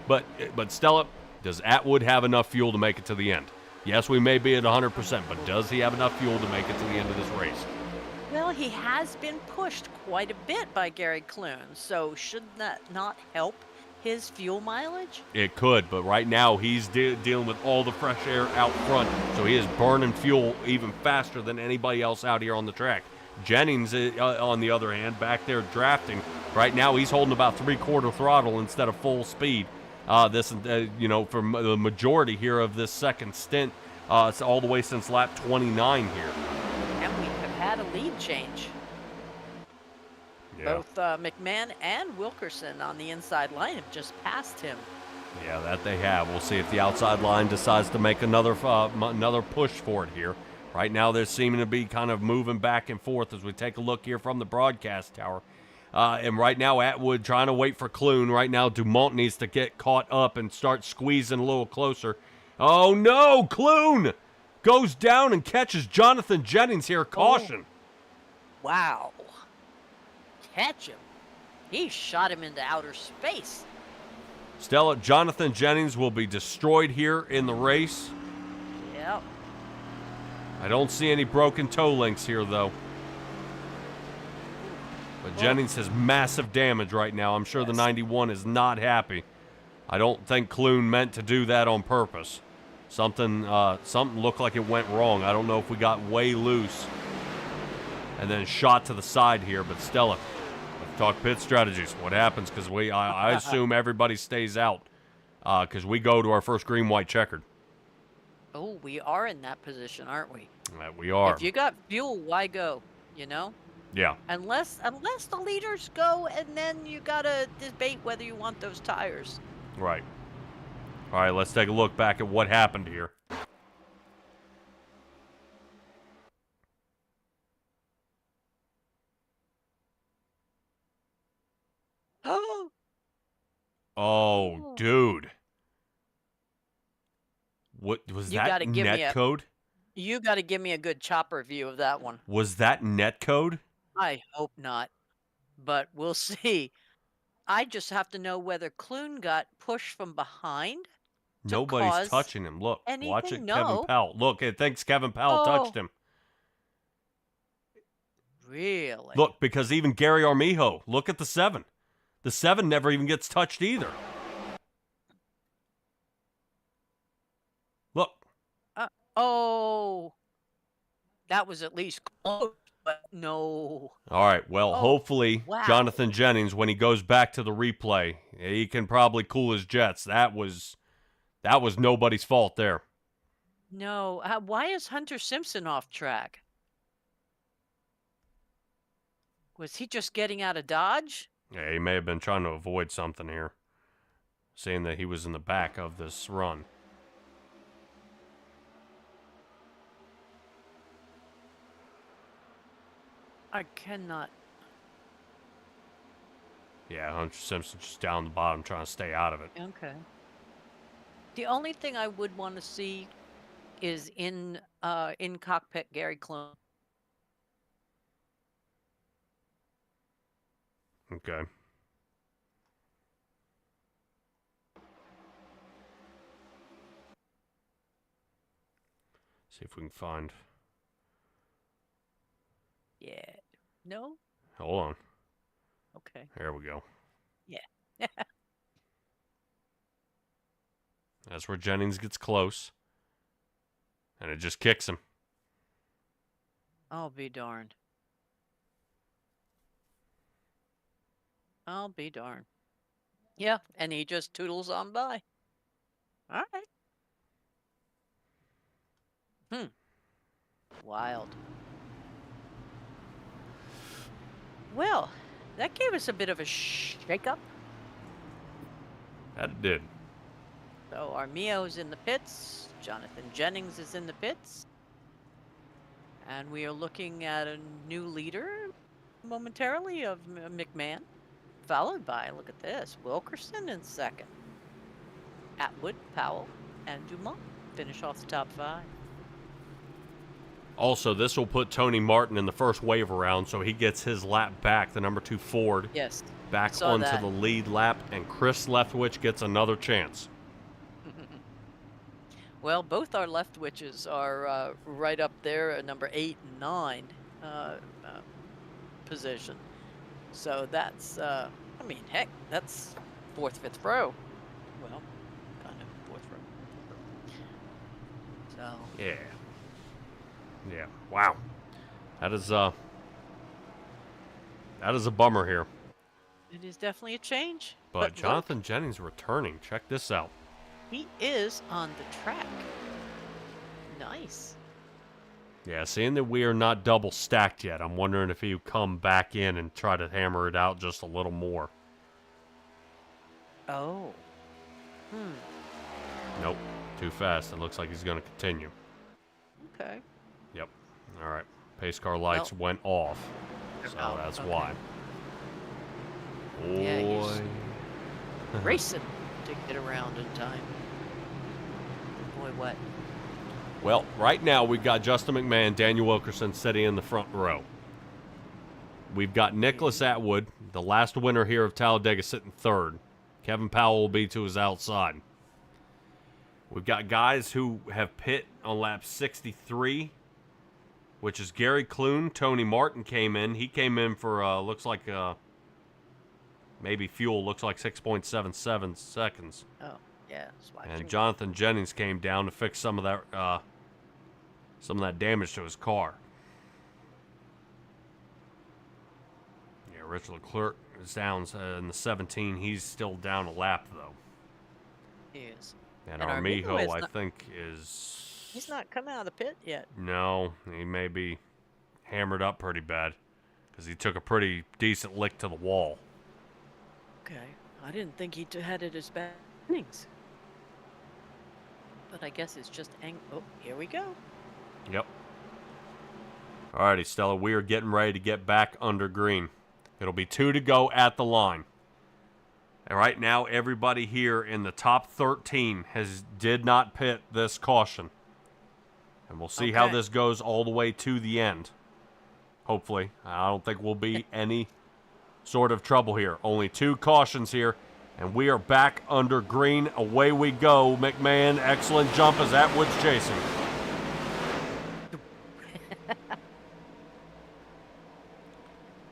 Speaker 1: But Stella, does Atwood have enough fuel to make it to the end? Yes, we may be at 100%, but does he have enough fuel to make it to the end of this race?
Speaker 2: Well, he has been pushed quite a bit by Gary Clune, so shouldn't that not help his fuel mileage?
Speaker 1: It could, but right now he's dealing with all the fresh air out front, so he is burning fuel even faster than anybody else out here on the track. Jennings, on the other hand, back there drafting. Right now he's holding about 3/4 throttle instead of full speed. For the majority here of this second stint, it's all the way since lap 29 here.
Speaker 2: And we have had a lead change.
Speaker 1: Yeah.
Speaker 2: Both McMahon and Wilkerson on the inside line have just passed him.
Speaker 1: Yeah, that they have. We'll see if the outside line decides to make another push for it here. Right now, they're seeming to be kind of moving back and forth as we take a look here from the broadcast tower. And right now, Atwood trying to wait for Clune. Right now, Dumont needs to get caught up and start squeezing a little closer. Oh, no! Clune goes down and catches Jonathan Jennings here. Caution.
Speaker 2: Oh. Wow. Catch him. He shot him into outer space.
Speaker 1: Stella, Jonathan Jennings will be destroyed here in the race.
Speaker 2: Yep.
Speaker 1: I don't see any broken toe links here, though. But Jennings has massive damage right now. I'm sure the 91 is not happy. I don't think Clune meant to do that on purpose. Something looked like it went wrong. I don't know if we got way loose and then shot to the side here. But Stella, let's talk pit strategies. What happens? Because I assume everybody stays out because we go to our first green-white checkered.
Speaker 2: Oh, we are in that position, aren't we?
Speaker 1: We are.
Speaker 2: If you got fuel, why go? You know?
Speaker 1: Yeah.
Speaker 2: Unless the leaders go, and then you gotta debate whether you want those tires.
Speaker 1: Right. All right, let's take a look back at what happened here. Oh, dude. What was that net code?
Speaker 2: You got to give me a good chopper view of that one.
Speaker 1: Was that net code?
Speaker 2: I hope not, but we'll see. I just have to know whether Clune got pushed from behind.
Speaker 1: Nobody's touching him. Look, watch it,
Speaker 2: no.
Speaker 1: Kevin Powell. Look, it thinks Kevin Powell touched him.
Speaker 2: Really?
Speaker 1: Look, because even Gary Armijo, look at the 7. The 7 never even gets touched either. Look.
Speaker 2: Oh, that was at least close. But no.
Speaker 1: All right, well,
Speaker 2: Oh,
Speaker 1: hopefully
Speaker 2: wow.
Speaker 1: Jonathan Jennings, when he goes back to the replay, he can probably cool his jets. That was nobody's fault there.
Speaker 2: No. Why is Hunter Simpson off track? Was he just getting out of Dodge?
Speaker 1: Yeah, he may have been trying to avoid something here, seeing that he was in the back of this run.
Speaker 2: I cannot.
Speaker 1: Yeah, Hunter Simpson just down the bottom trying to stay out of it.
Speaker 2: Okay. The only thing I would want to see is in cockpit Gary Clune.
Speaker 1: Okay. See if we can find.
Speaker 2: Yeah. No?
Speaker 1: Hold on.
Speaker 2: Okay.
Speaker 1: There we go.
Speaker 2: Yeah.
Speaker 1: That's where Jennings gets close. And it just kicks him.
Speaker 2: I'll be darned. I'll be darned. Yeah, and he just toodles on by. All right. Wild. Well, that gave us a bit of a shake-up.
Speaker 1: That it did.
Speaker 2: So Armijo's in the pits. Jonathan Jennings is in the pits. And we are looking at a new leader momentarily of McMahon. Followed by, look at this, Wilkerson in second. Atwood, Powell, and Dumont finish off the top 5.
Speaker 1: Also, this will put Tony Martin in the first wave around, so he gets his lap back, the number 2 Ford.
Speaker 2: Yes.
Speaker 1: Back onto the lead lap, and Chris Leftwich gets another chance.
Speaker 2: Well, both our Leftwiches are right up there at number 8 and 9 position. So that's, I mean, heck, that's 4th, 5th row. Well, kind of 4th row. So.
Speaker 1: Yeah. Yeah. Wow. That is a bummer here.
Speaker 2: It is definitely a change.
Speaker 1: But Jonathan Jennings returning. Check this out.
Speaker 2: He is on the track. Nice.
Speaker 1: Yeah, seeing that we are not double stacked yet, I'm wondering if he would come back in and try to hammer it out just a little more.
Speaker 2: Oh.
Speaker 1: Nope. Too fast. It looks like he's going to continue.
Speaker 2: Okay.
Speaker 1: Yep. All right. Pace car lights went off. So that's why.
Speaker 2: Yeah,
Speaker 1: Boy.
Speaker 2: Racing to get around in time. Boy, what?
Speaker 1: Well, right now we've got Justin McMahon, Daniel Wilkerson sitting in the front row. We've got Nicholas Atwood, the last winner here of Talladega, sitting third. Kevin Powell will be to his outside. We've got guys who have pit on lap 63, which is Gary Clune. Tony Martin came in. He came in for, looks like, maybe fuel. Looks like 6.77 seconds.
Speaker 2: Oh, yeah.
Speaker 1: And Jonathan Jennings came down to fix some of that damage to his car. Yeah, Rich Leclerc is down in the 17. He's still down a lap, though.
Speaker 2: He is.
Speaker 1: And Armijo, I think, is...
Speaker 2: He's not come out of the pit yet.
Speaker 1: No, he may be hammered up pretty bad because he took a pretty decent lick to the wall.
Speaker 2: Okay. I didn't think he had it as bad things. But I guess it's just oh, here we go.
Speaker 1: Yep. Alrighty, Stella, we are getting ready to get back under green. It'll be 2 to go at the line. And right now, everybody here in the top 13 did not pit this caution. And we'll see how this goes all the way to the end. Hopefully. I don't think we'll be any sort of trouble here. Only 2 cautions here. And we are back under green. Away we go. McMahon, excellent jump as Atwood's chasing.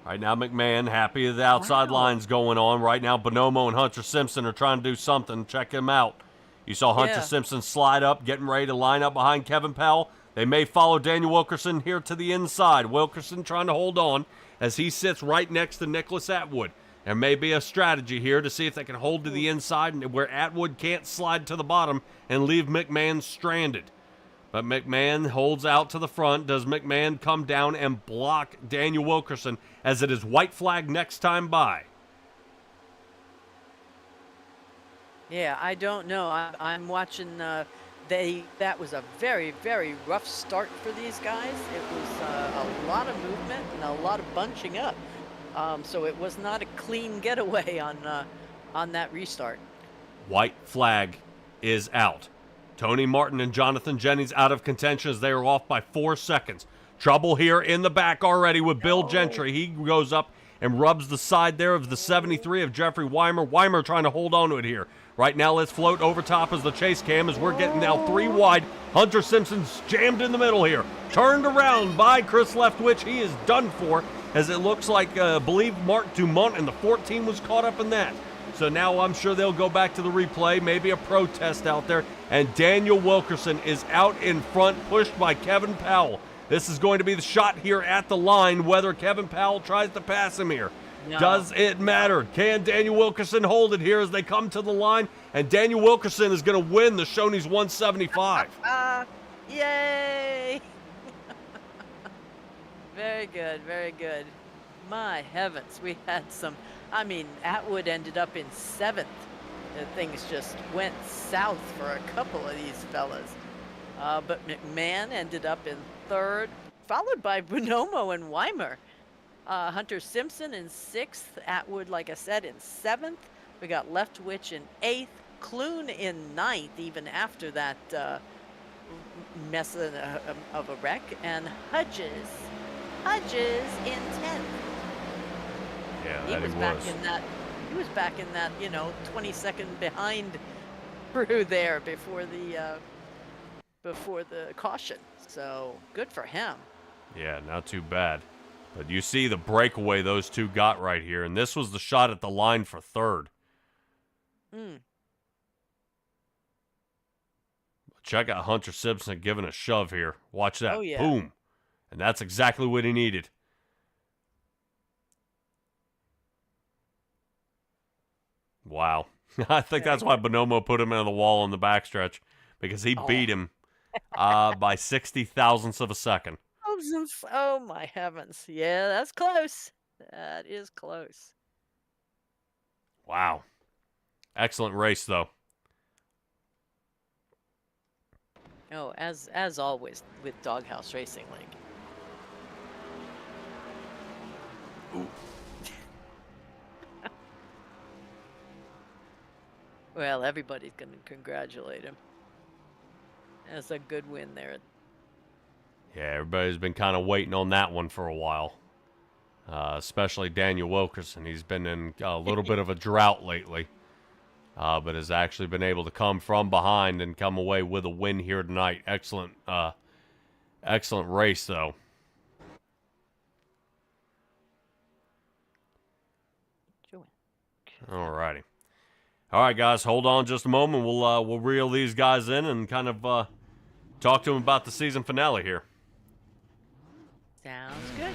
Speaker 1: Right now, McMahon, happy the outside line's going on. Right now, Bonomo and Hunter Simpson are trying to do something. Check him out. You saw Hunter Simpson slide up, getting ready to line up behind Kevin Powell. They may follow Daniel Wilkerson here to the inside. Wilkerson trying to hold on as he sits right next to Nicholas Atwood. There may be a strategy here to see if they can hold to the inside and where Atwood can't slide to the bottom and leave McMahon stranded. But McMahon holds out to the front. Does McMahon come down and block Daniel Wilkerson as it is white flag next time by?
Speaker 2: Yeah, I don't know. I'm watching. That was a very, very rough start for these guys. It was a lot of movement and a lot of bunching up. So it was not a clean getaway on that restart.
Speaker 1: White flag is out. Tony Martin and Jonathan Jennings out of contention as they are off by 4 seconds. Trouble here in the back already with Bill Gentry. He goes up and rubs the side there of the 73 of Jeffrey Weimer. Weimer trying to hold on to it here. Right now, let's float over top as the chase cam as we're getting now 3 wide. Hunter Simpson's jammed in the middle here. Turned around by Chris Leftwich. He is done for as it looks like, I believe Mark Dumont in the 14 was caught up in that. So now I'm sure they'll go back to the replay, maybe a protest out there. And Daniel Wilkerson is out in front, pushed by Kevin Powell. This is going to be the shot here at the line, whether Kevin Powell tries to pass him here. No. Does it matter? Can Daniel Wilkerson hold it here as they come to the line? And Daniel Wilkerson is going to win the Shoney's 175.
Speaker 2: Yay! Very good, very good. My heavens, we had some. I mean, Atwood ended up in 7th. Things just went south for a couple of these fellas. But McMahon ended up in 3rd, followed by Bonomo and Weimer. Hunter Simpson in 6th. Atwood, like I said, in 7th. We got Leftwich in 8th. Clune in 9th, even after that mess of a wreck. And Hudges in 10th.
Speaker 1: Yeah,
Speaker 2: he was back in that. He was back in that, 20-second behind crew there before the caution. So good for him.
Speaker 1: Yeah, not too bad. But you see the breakaway those two got right here, and this was the shot at the line for 3rd. Check out Hunter Simpson giving a shove here. Watch that.
Speaker 2: Oh, yeah.
Speaker 1: Boom. And that's exactly what he needed. Wow. I think that's why Bonomo put him into the wall in the backstretch, because he beat him by 60 thousandths of a second.
Speaker 2: Oh, my heavens. Yeah, that's close. That is close.
Speaker 1: Wow. Excellent race, though.
Speaker 2: Oh, as always with Doghouse Racing League.
Speaker 1: Ooh.
Speaker 2: Well, everybody's going to congratulate him. That's a good win there.
Speaker 1: Yeah, everybody's been kind of waiting on that one for a while. Especially Daniel Wilkerson. He's been in a little bit of a drought lately. But has actually been able to come from behind and come away with a win here tonight. Excellent race, though. All righty. All right, guys, hold on just a moment. We'll reel these guys in and kind of talk to them about the season finale here.
Speaker 2: Sounds good.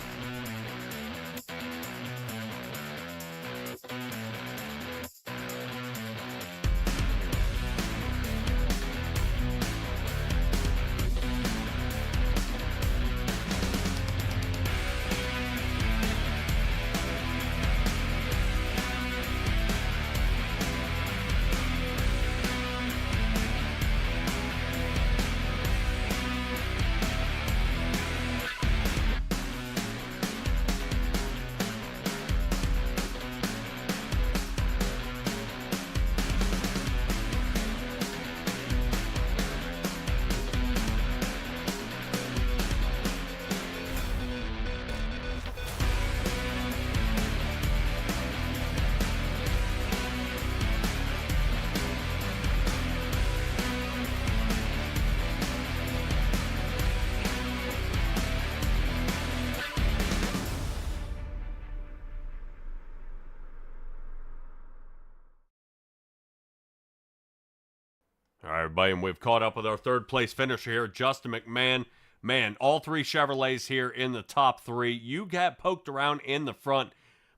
Speaker 1: All right, everybody, and we've caught up with our third place finisher here, Justin McMahon, man, all three Chevrolets here in the top three. You got poked around in the front,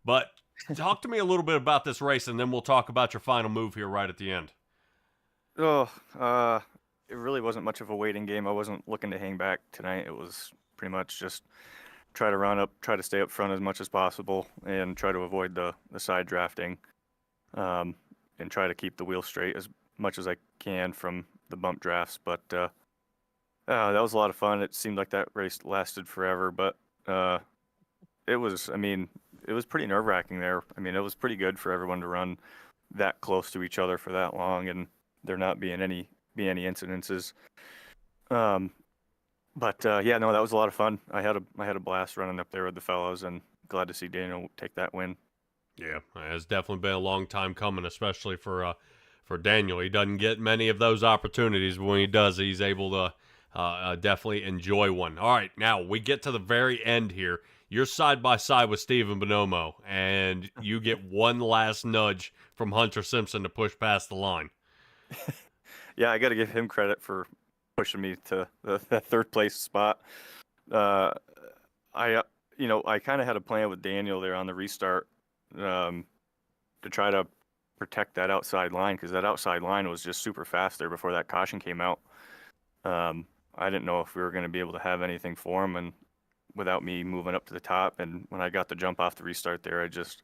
Speaker 1: but talk to me a little bit about this race, and then we'll talk about your final move here right at the end.
Speaker 3: Oh, it really wasn't much of a waiting game. I wasn't looking to hang back tonight. It was pretty much just try to run up, try to stay up front as much as possible, and try to avoid the side drafting, and try to keep the wheel straight as much as I can from the bump drafts. But that was a lot of fun. It seemed like that race lasted forever, but it was pretty nerve-wracking there. I mean, it was pretty good for everyone to run that close to each other for that long, and there not being any incidences. But yeah, no, that was a lot of fun. I had a blast running up there with the fellows, and glad to see Daniel take that win.
Speaker 1: Yeah, it's definitely been a long time coming, especially for Daniel. He doesn't get many of those opportunities, but when he does, he's able to definitely enjoy one. All right, now we get to the very end here. You're side by side with Steven Bonomo, and you get one last nudge from Hunter Simpson to push past the line.
Speaker 3: Yeah, I got to give him credit for pushing me to the third place spot. I kind of had a plan with Daniel there on the restart to try to protect that outside line, because that outside line was just super fast there before that caution came out. I didn't know if we were going to be able to have anything for him, and without me moving up to the top. And when I got the jump off the restart there, I just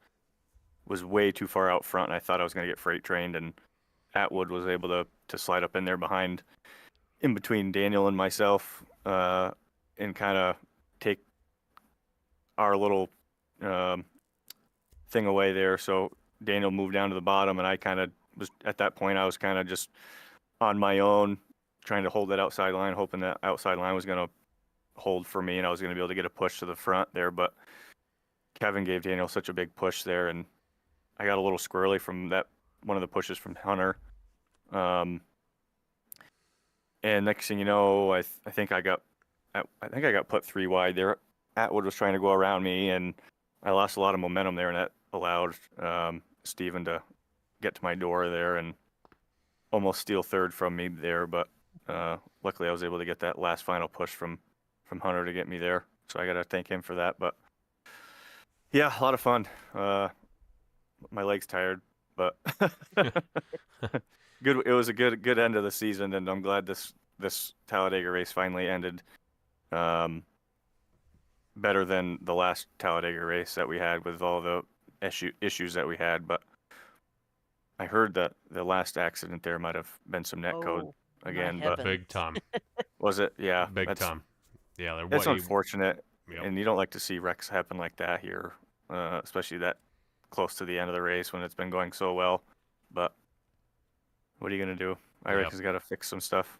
Speaker 3: was way too far out front, and I thought I was going to get freight trained, and Atwood was able to slide up in there in between Daniel and myself, and kind of take our little thing away there. So Daniel moved down to the bottom, and I kind of was, at that point, I was kind of just on my own, trying to hold that outside line, hoping that outside line was going to hold for me, and I was going to be able to get a push to the front there. But Kevin gave Daniel such a big push there, and I got a little squirrely from that, one of the pushes from Hunter. And next thing you know, I think I got put 3 wide there. Atwood was trying to go around me, and I lost a lot of momentum there, and that allowed Steven to get to my door there and almost steal third from me there. But luckily I was able to get that last final push from Hunter to get me there. So I got to thank him for that. But yeah, a lot of fun. My leg's tired, but good. It was a good end of the season, and I'm glad this Talladega race finally ended better than the last Talladega race that we had with all the issues that we had. But I heard that the last accident there might have been some net code again, but
Speaker 1: big time.
Speaker 3: Was it? Yeah,
Speaker 1: big time. Yeah,
Speaker 3: that's unfortunate,
Speaker 1: Yep.
Speaker 3: And you don't like to see wrecks happen like that here, especially that close to the end of the race when it's been going so well. But what are you gonna do? Iraq's got to fix some stuff.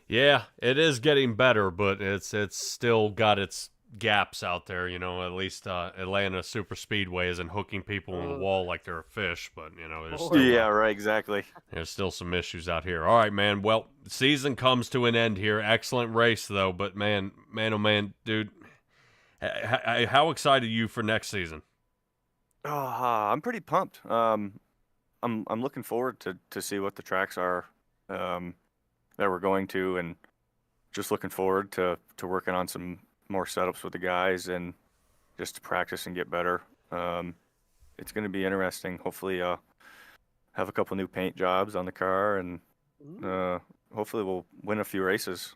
Speaker 1: Yeah, it is getting better, but it's still got its gaps out there. You know, at least Atlanta Super Speedway isn't hooking people in the wall like they're a fish. But you know, there's still,
Speaker 3: right, exactly.
Speaker 1: There's still some issues out here. All right, man. Well, season comes to an end here. Excellent race though, but man, oh man, dude, how excited are you for next season?
Speaker 3: I'm pretty pumped. I'm looking forward to see what the tracks are that we're going to, and just looking forward to working on some more setups with the guys and just to practice and get better. It's going to be interesting. Hopefully have a couple new paint jobs on the car, and hopefully we'll win a few races.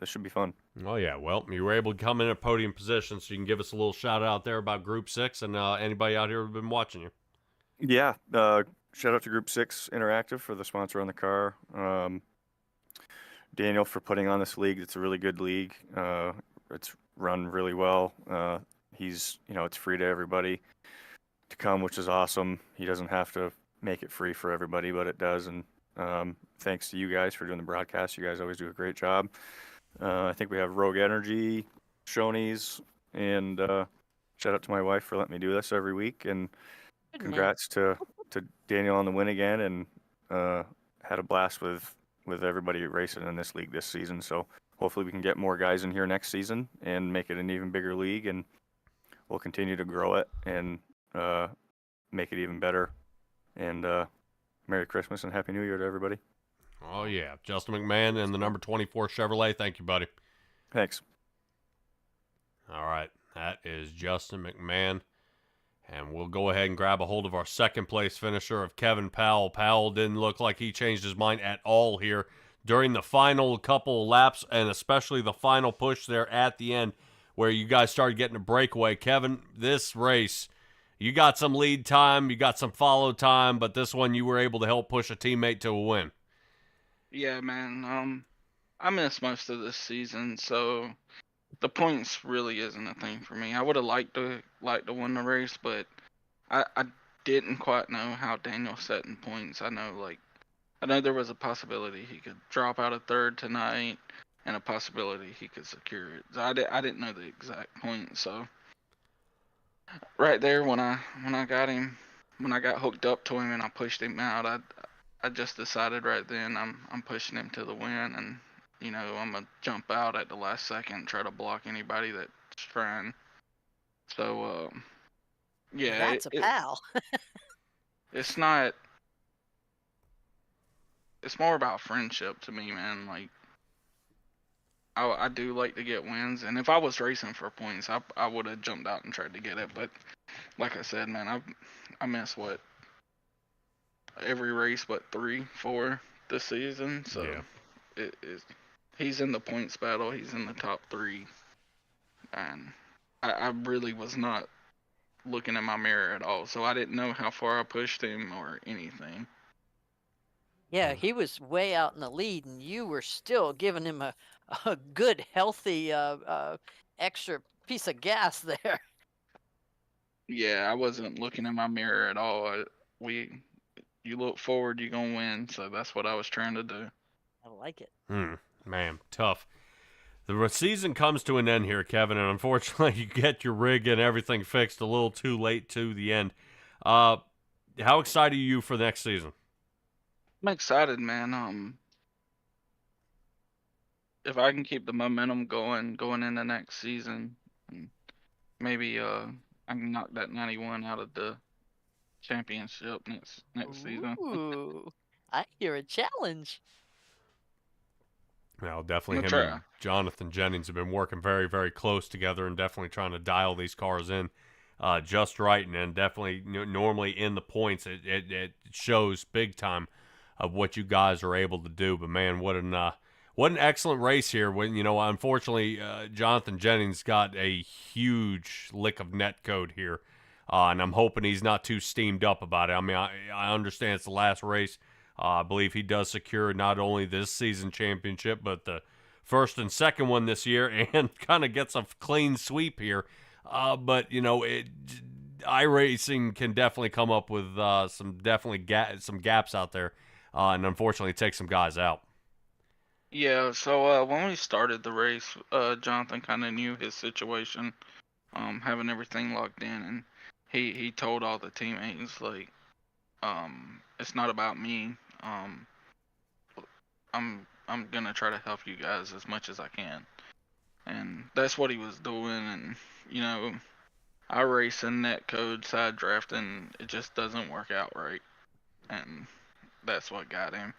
Speaker 3: It should be fun.
Speaker 1: Oh yeah, well, you were able to come in a podium position, so you can give us a little shout out there about Group 6 and anybody out here who's been watching you.
Speaker 3: Yeah, shout out to Group 6 Interactive for the sponsor on the car. Daniel for putting on this league. It's a really good league. It's run really well. It's free to everybody to come, which is awesome. He doesn't have to make it free for everybody, but it does. And thanks to you guys for doing the broadcast. You guys always do a great job. I think we have Rogue Energy, Shoney's, and shout out to my wife for letting me do this every week. And congrats to Daniel on the win again, and had a blast with everybody racing in this league this season. So hopefully we can get more guys in here next season and make it an even bigger league, and we'll continue to grow it and make it even better. And Merry Christmas and Happy New Year to everybody.
Speaker 1: Oh yeah, Justin McMahon and the number 24 Chevrolet. Thank you, buddy.
Speaker 3: Thanks.
Speaker 1: that is Justin McMahon. And we'll go ahead and grab a hold of our second place finisher of Kevin Powell. Powell didn't look like he changed his mind at all here during the final couple of laps, and especially the final push there at the end where you guys started getting a breakaway. Kevin, this race, you got some lead time, you got some follow time, but this one you were able to help push a teammate to a win.
Speaker 4: Yeah, man. I missed most of this season, so the points really isn't a thing for me. I would have liked to win the race, but I didn't quite know how Daniel set in points. I know there was a possibility he could drop out of third tonight, and a possibility he could secure it. So I didn't know the exact point. So right there when I got hooked up to him and I pushed him out, I just decided right then I'm pushing him to the win, and I'm gonna jump out at the last second and try to block anybody that's trying. So yeah,
Speaker 2: That's a pal.
Speaker 4: it's not. It's more about friendship to me, man. Like I do like to get wins, and if I was racing for points, I would have jumped out and tried to get it. But like I said, man, I missed every race but 3, 4 this season. So
Speaker 1: Yeah.
Speaker 4: he's in the points battle. He's in the top 3, and I really was not looking in my mirror at all. So I didn't know how far I pushed him or anything.
Speaker 2: Yeah, he was way out in the lead, and you were still giving him a good, healthy, extra piece of gas there.
Speaker 4: Yeah, I wasn't looking in my mirror at all. You look forward, you're gonna win. So that's what I was trying to do.
Speaker 2: I like it.
Speaker 1: Man, tough. The season comes to an end here, Kevin, and unfortunately you get your rig and everything fixed a little too late to the end. How excited are you for next season?
Speaker 4: I'm excited, man. If I can keep the momentum going into next season, maybe I can knock that 91 out of the championship next season.
Speaker 2: Ooh, I hear a challenge.
Speaker 1: Well,
Speaker 4: I'm
Speaker 1: definitely
Speaker 4: gonna
Speaker 1: him
Speaker 4: try.
Speaker 1: and Jonathan Jennings have been working very, very close together and definitely trying to dial these cars in just right. And then definitely normally in the points, it shows big time of what you guys are able to do. But, man, what an excellent race here. When unfortunately, Jonathan Jennings got a huge lick of net code here. And I'm hoping he's not too steamed up about it. I mean, I understand it's the last race. I believe he does secure not only this season championship, but the first and second one this year, and kind of gets a clean sweep here. But iRacing can definitely come up with some gaps out there, and unfortunately take some guys out.
Speaker 4: Yeah. So when we started the race, Jonathan kind of knew his situation, having everything locked in, and he told all the teammates like, it's not about me. I'm gonna try to help you guys as much as I can, and that's what he was doing. And I race in net code side drafting, it just doesn't work out right, and that's what got him.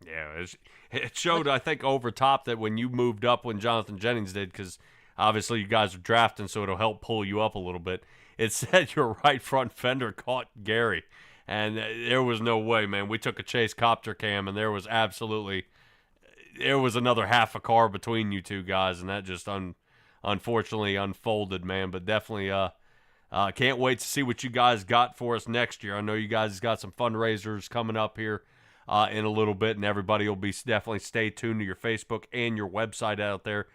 Speaker 1: Yeah, it showed, I think, over top that when you moved up when Jonathan Jennings did, because obviously you guys are drafting, so it'll help pull you up a little bit. It said your right front fender caught Gary, and there was no way, man. We took a chase copter cam, and there was another half a car between you two guys, and that just unfortunately unfolded, man. But definitely can't wait to see what you guys got for us next year. I know you guys got some fundraisers coming up here in a little bit, and everybody will be definitely stay tuned to your Facebook and your website out there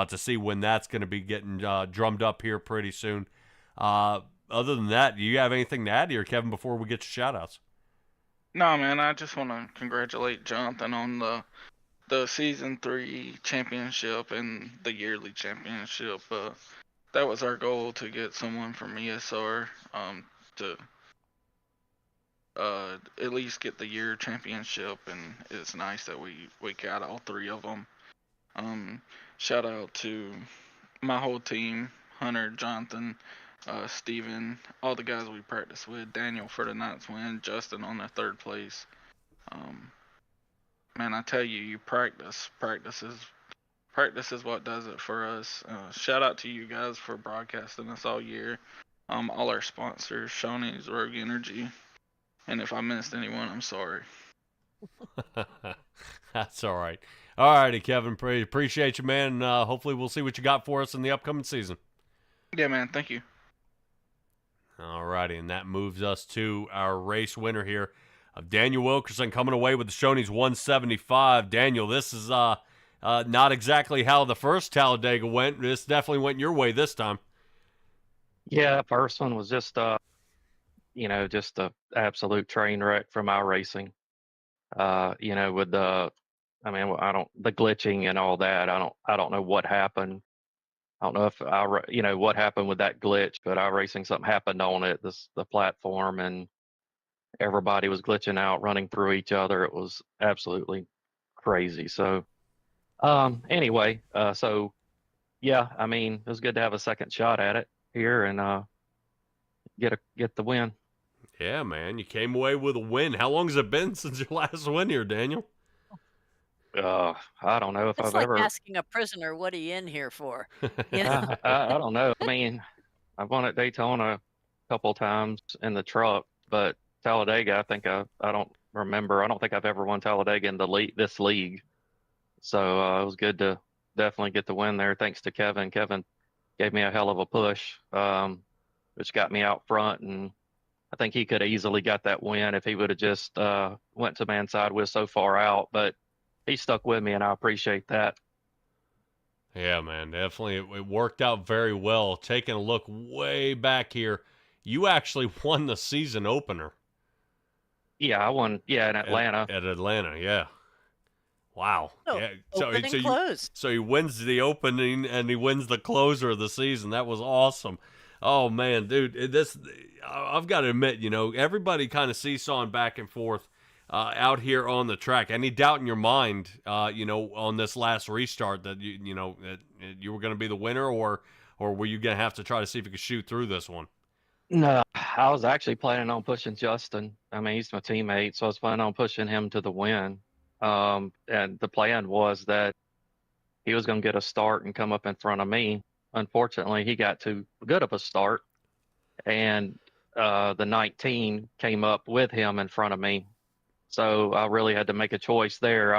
Speaker 1: to see when that's going to be getting drummed up here pretty soon. Other than that, do you have anything to add here, Kevin, before we get to shout-outs?
Speaker 4: No, man, I just want to congratulate Jonathan on the season 3 championship and the yearly championship. That was our goal, to get someone from ESR to at least get the year championship, and it's nice that we got all 3 of them. Shout out to my whole team: Hunter, Jonathan, Steven, all the guys we practice with, Daniel for the 9th win, Justin on the 3rd place. Man, I tell you, practice is practice is what does it for us. Shout out to you guys for broadcasting us all year. All our sponsors, Shoney's, Rogue Energy, and if I missed anyone, I'm sorry.
Speaker 1: That's all right. All righty, Kevin. Appreciate you, man. Hopefully we'll see what you got for us in the upcoming season.
Speaker 4: Yeah, man. Thank you.
Speaker 1: All righty, and that moves us to our race winner here of Daniel Wilkerson coming away with the Shoney's 175. Daniel, this is not exactly how the first Talladega went. This definitely went your way this time.
Speaker 5: Yeah, first one was just just a absolute train wreck from our racing. With the the glitching and all that. I don't know what happened. I don't know if what happened with that glitch, but our racing, something happened on it, the platform, and everybody was glitching out, running through each other. It was absolutely crazy. So, anyway, yeah, it was good to have a second shot at it here and get the win.
Speaker 1: Yeah, man, you came away with a win. How long has it been since your last win here, Daniel?
Speaker 5: I don't know if
Speaker 2: It's
Speaker 5: I've
Speaker 2: like
Speaker 5: ever.
Speaker 2: asking a prisoner, what are you in here for?
Speaker 5: I don't know. I've won at Daytona a couple times in the truck, but Talladega, I think I don't remember. I don't think I've ever won Talladega in this league. So it was good to definitely get the win there. Thanks to Kevin. Kevin gave me a hell of a push, which got me out front, and I think he could have easily got that win if he would have just went to man side with so far out. But he stuck with me, and I appreciate that.
Speaker 1: Yeah, man, definitely. It worked out very well. Taking a look way back here, you actually won the season opener.
Speaker 5: Yeah, I won. Yeah, in Atlanta.
Speaker 1: At Atlanta, yeah. Wow.
Speaker 2: Oh,
Speaker 1: Yeah.
Speaker 2: open and close.
Speaker 1: So he wins the opening and he wins the closer of the season. That was awesome. Oh man, dude, I've got to admit, everybody kind of seesawing back and forth out here on the track. Any doubt in your mind, on this last restart that that you were going to be the winner, or were you going to have to try to see if you could shoot through this one?
Speaker 5: No, I was actually planning on pushing Justin. He's my teammate, so I was planning on pushing him to the win. And the plan was that he was going to get a start and come up in front of me. Unfortunately, he got too good of a start, and the 19 came up with him in front of me. So I really had to make a choice there.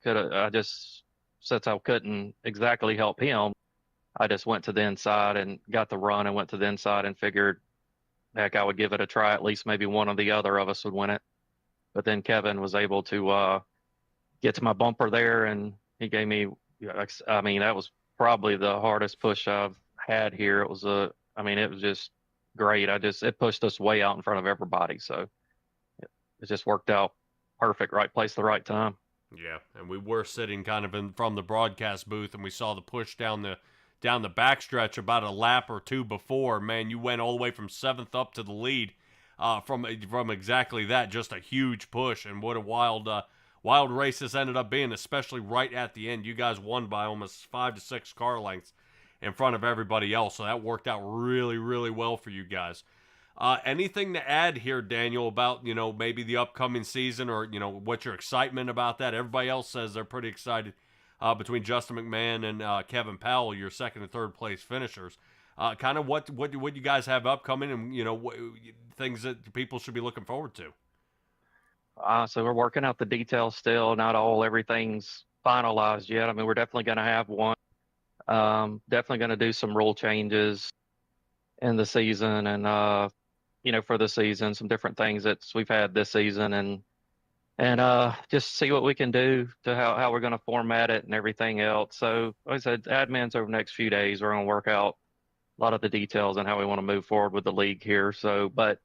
Speaker 5: Since I couldn't exactly help him, I just went to the inside and got the run and went to the inside and figured, heck, I would give it a try. At least maybe one or the other of us would win it. But then Kevin was able to get to my bumper there, and he gave me, that was probably the hardest push I've had here. It was just great. It pushed us way out in front of everybody. So it just worked out perfect. Right place, the right time.
Speaker 1: Yeah. And we were sitting kind of from the broadcast booth, and we saw the push down the backstretch about a lap or two before. Man, you went all the way from 7th up to the lead from exactly that. Just a huge push, and what a wild race this ended up being, especially right at the end. You guys won by almost 5 to 6 car lengths in front of everybody else, so that worked out really, really well for you guys. Anything to add here, Daniel, about maybe the upcoming season, or what's your excitement about that? Everybody else says they're pretty excited between Justin McMahon and Kevin Powell, your second and third place finishers. Kind of what you guys have upcoming, and things that people should be looking forward to.
Speaker 5: So we're working out the details still. Not everything's finalized yet. We're definitely going to have one. Definitely going to do some rule changes in the season, and for the season, some different things that we've had this season, and just see what we can do to how we're going to format it and everything else. So like I said, admins over the next few days, we're going to work out a lot of the details and how we want to move forward with the league here. So, but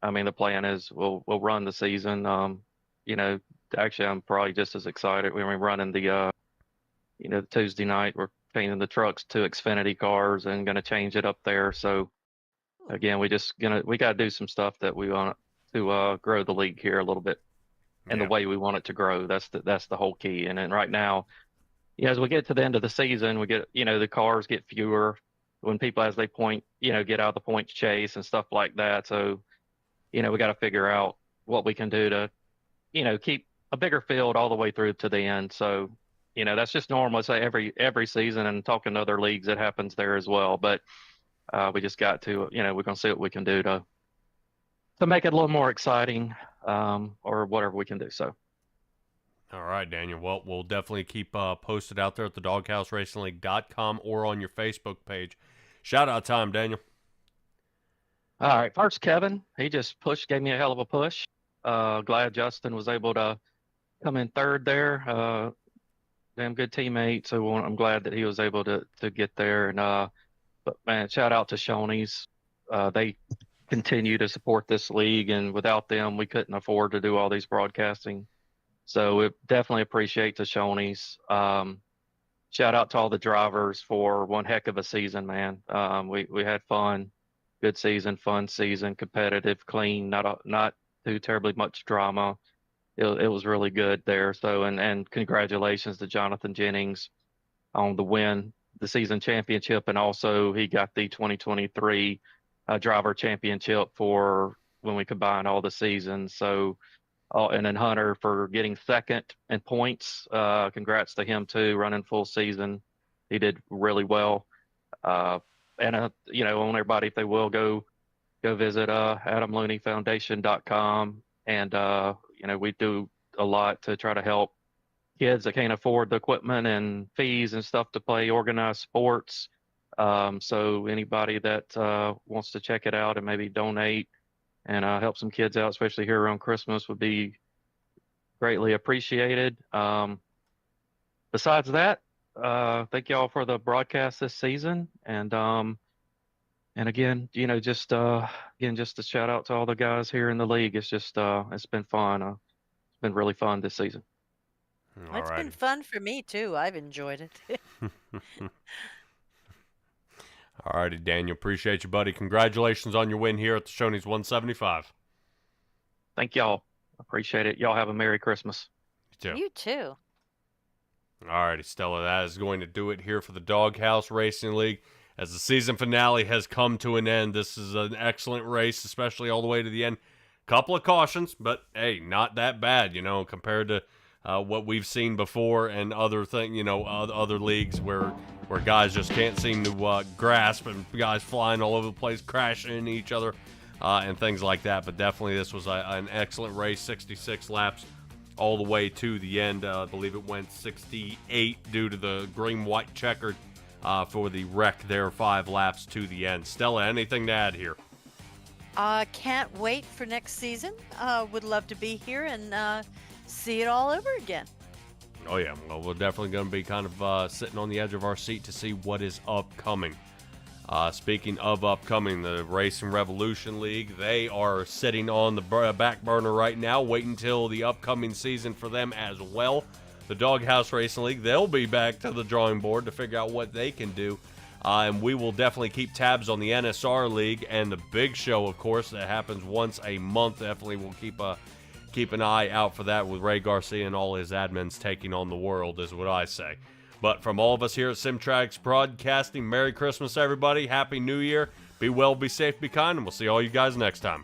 Speaker 5: the plan is we'll run the season. Actually, I'm probably just as excited. We're running the Tuesday night. We're painting the trucks to Xfinity cars and going to change it up there. So again, we got to do some stuff that we want to grow the league here a little bit, and the way we want it to grow. That's the whole key. And then right now, as we get to the end of the season, we get the cars get fewer when people, as they point, get out of the points chase and stuff like that. So we got to figure out what we can do to keep a bigger field all the way through to the end. So that's just normal. It's every season, and talking to other leagues, it happens there as well. But we just got to, we're going to see what we can do to make it a little more exciting, or whatever we can do. So.
Speaker 1: All right, Daniel. Well, we'll definitely keep posted out there at the DoghouseRacingLeague.com or on your Facebook page. Shout out time, Daniel.
Speaker 5: All right. First, Kevin. He just gave me a hell of a push. Glad Justin was able to come in third there. Damn good teammate. So I'm glad that he was able to get there. And but man, shout out to Shoney's. They continue to support this league, and without them, we couldn't afford to do all these broadcasting. So we definitely appreciate the Shoney's. Shout out to all the drivers for one heck of a season, man. We had fun, good season, fun season, competitive, clean, not too terribly much drama. It was really good there. So and congratulations to Jonathan Jennings on the win, the season championship, and also he got the 2023 driver championship for when we combine all the seasons. So. And then Hunter for getting second in points. Congrats to him too, running full season. He did really well. And on everybody, if they will, go visit AdamLooneyFoundation.com. And we do a lot to try to help kids that can't afford the equipment and fees and stuff to play organized sports. So anybody that wants to check it out and maybe donate and help some kids out, especially here around Christmas, would be greatly appreciated. Besides that, thank y'all for the broadcast this season, and again, just a shout out to all the guys here in the league. It's just it's been fun. It's been really fun this season.
Speaker 2: It's been fun for me too. I've enjoyed it.
Speaker 1: All righty, Daniel. Appreciate you, buddy. Congratulations on your win here at the Shoney's 175.
Speaker 5: Thank y'all. Appreciate it. Y'all have a Merry Christmas.
Speaker 2: You too.
Speaker 1: All righty, Stella. That is going to do it here for the Doghouse Racing League. As the season finale has come to an end, this is an excellent race, especially all the way to the end. Couple of cautions, but hey, not that bad, compared to what we've seen before and other other leagues where guys just can't seem to grasp, and guys flying all over the place, crashing into each other, and things like that. But definitely this was an excellent race, 66 laps all the way to the end. I believe it went 68 due to the green-white checkered for the wreck there, 5 laps to the end. Stella, anything to add here?
Speaker 2: Can't wait for next season. Would love to be here and see it all over again.
Speaker 1: Oh, yeah. Well, we're definitely going to be kind of sitting on the edge of our seat to see what is upcoming. Speaking of upcoming, the Racing Revolution League, they are sitting on the back burner right now, waiting until the upcoming season for them as well. The Doghouse Racing League, they'll be back to the drawing board to figure out what they can do. And we will definitely keep tabs on the NSR League and the big show, of course, that happens once a month. Definitely we'll keep an eye out for that with Ray Garcia and all his admins taking on the world, is what I say. But from all of us here at SimTrax Broadcasting, Merry Christmas, everybody. Happy New Year. Be well, be safe, be kind, and we'll see all you guys next time.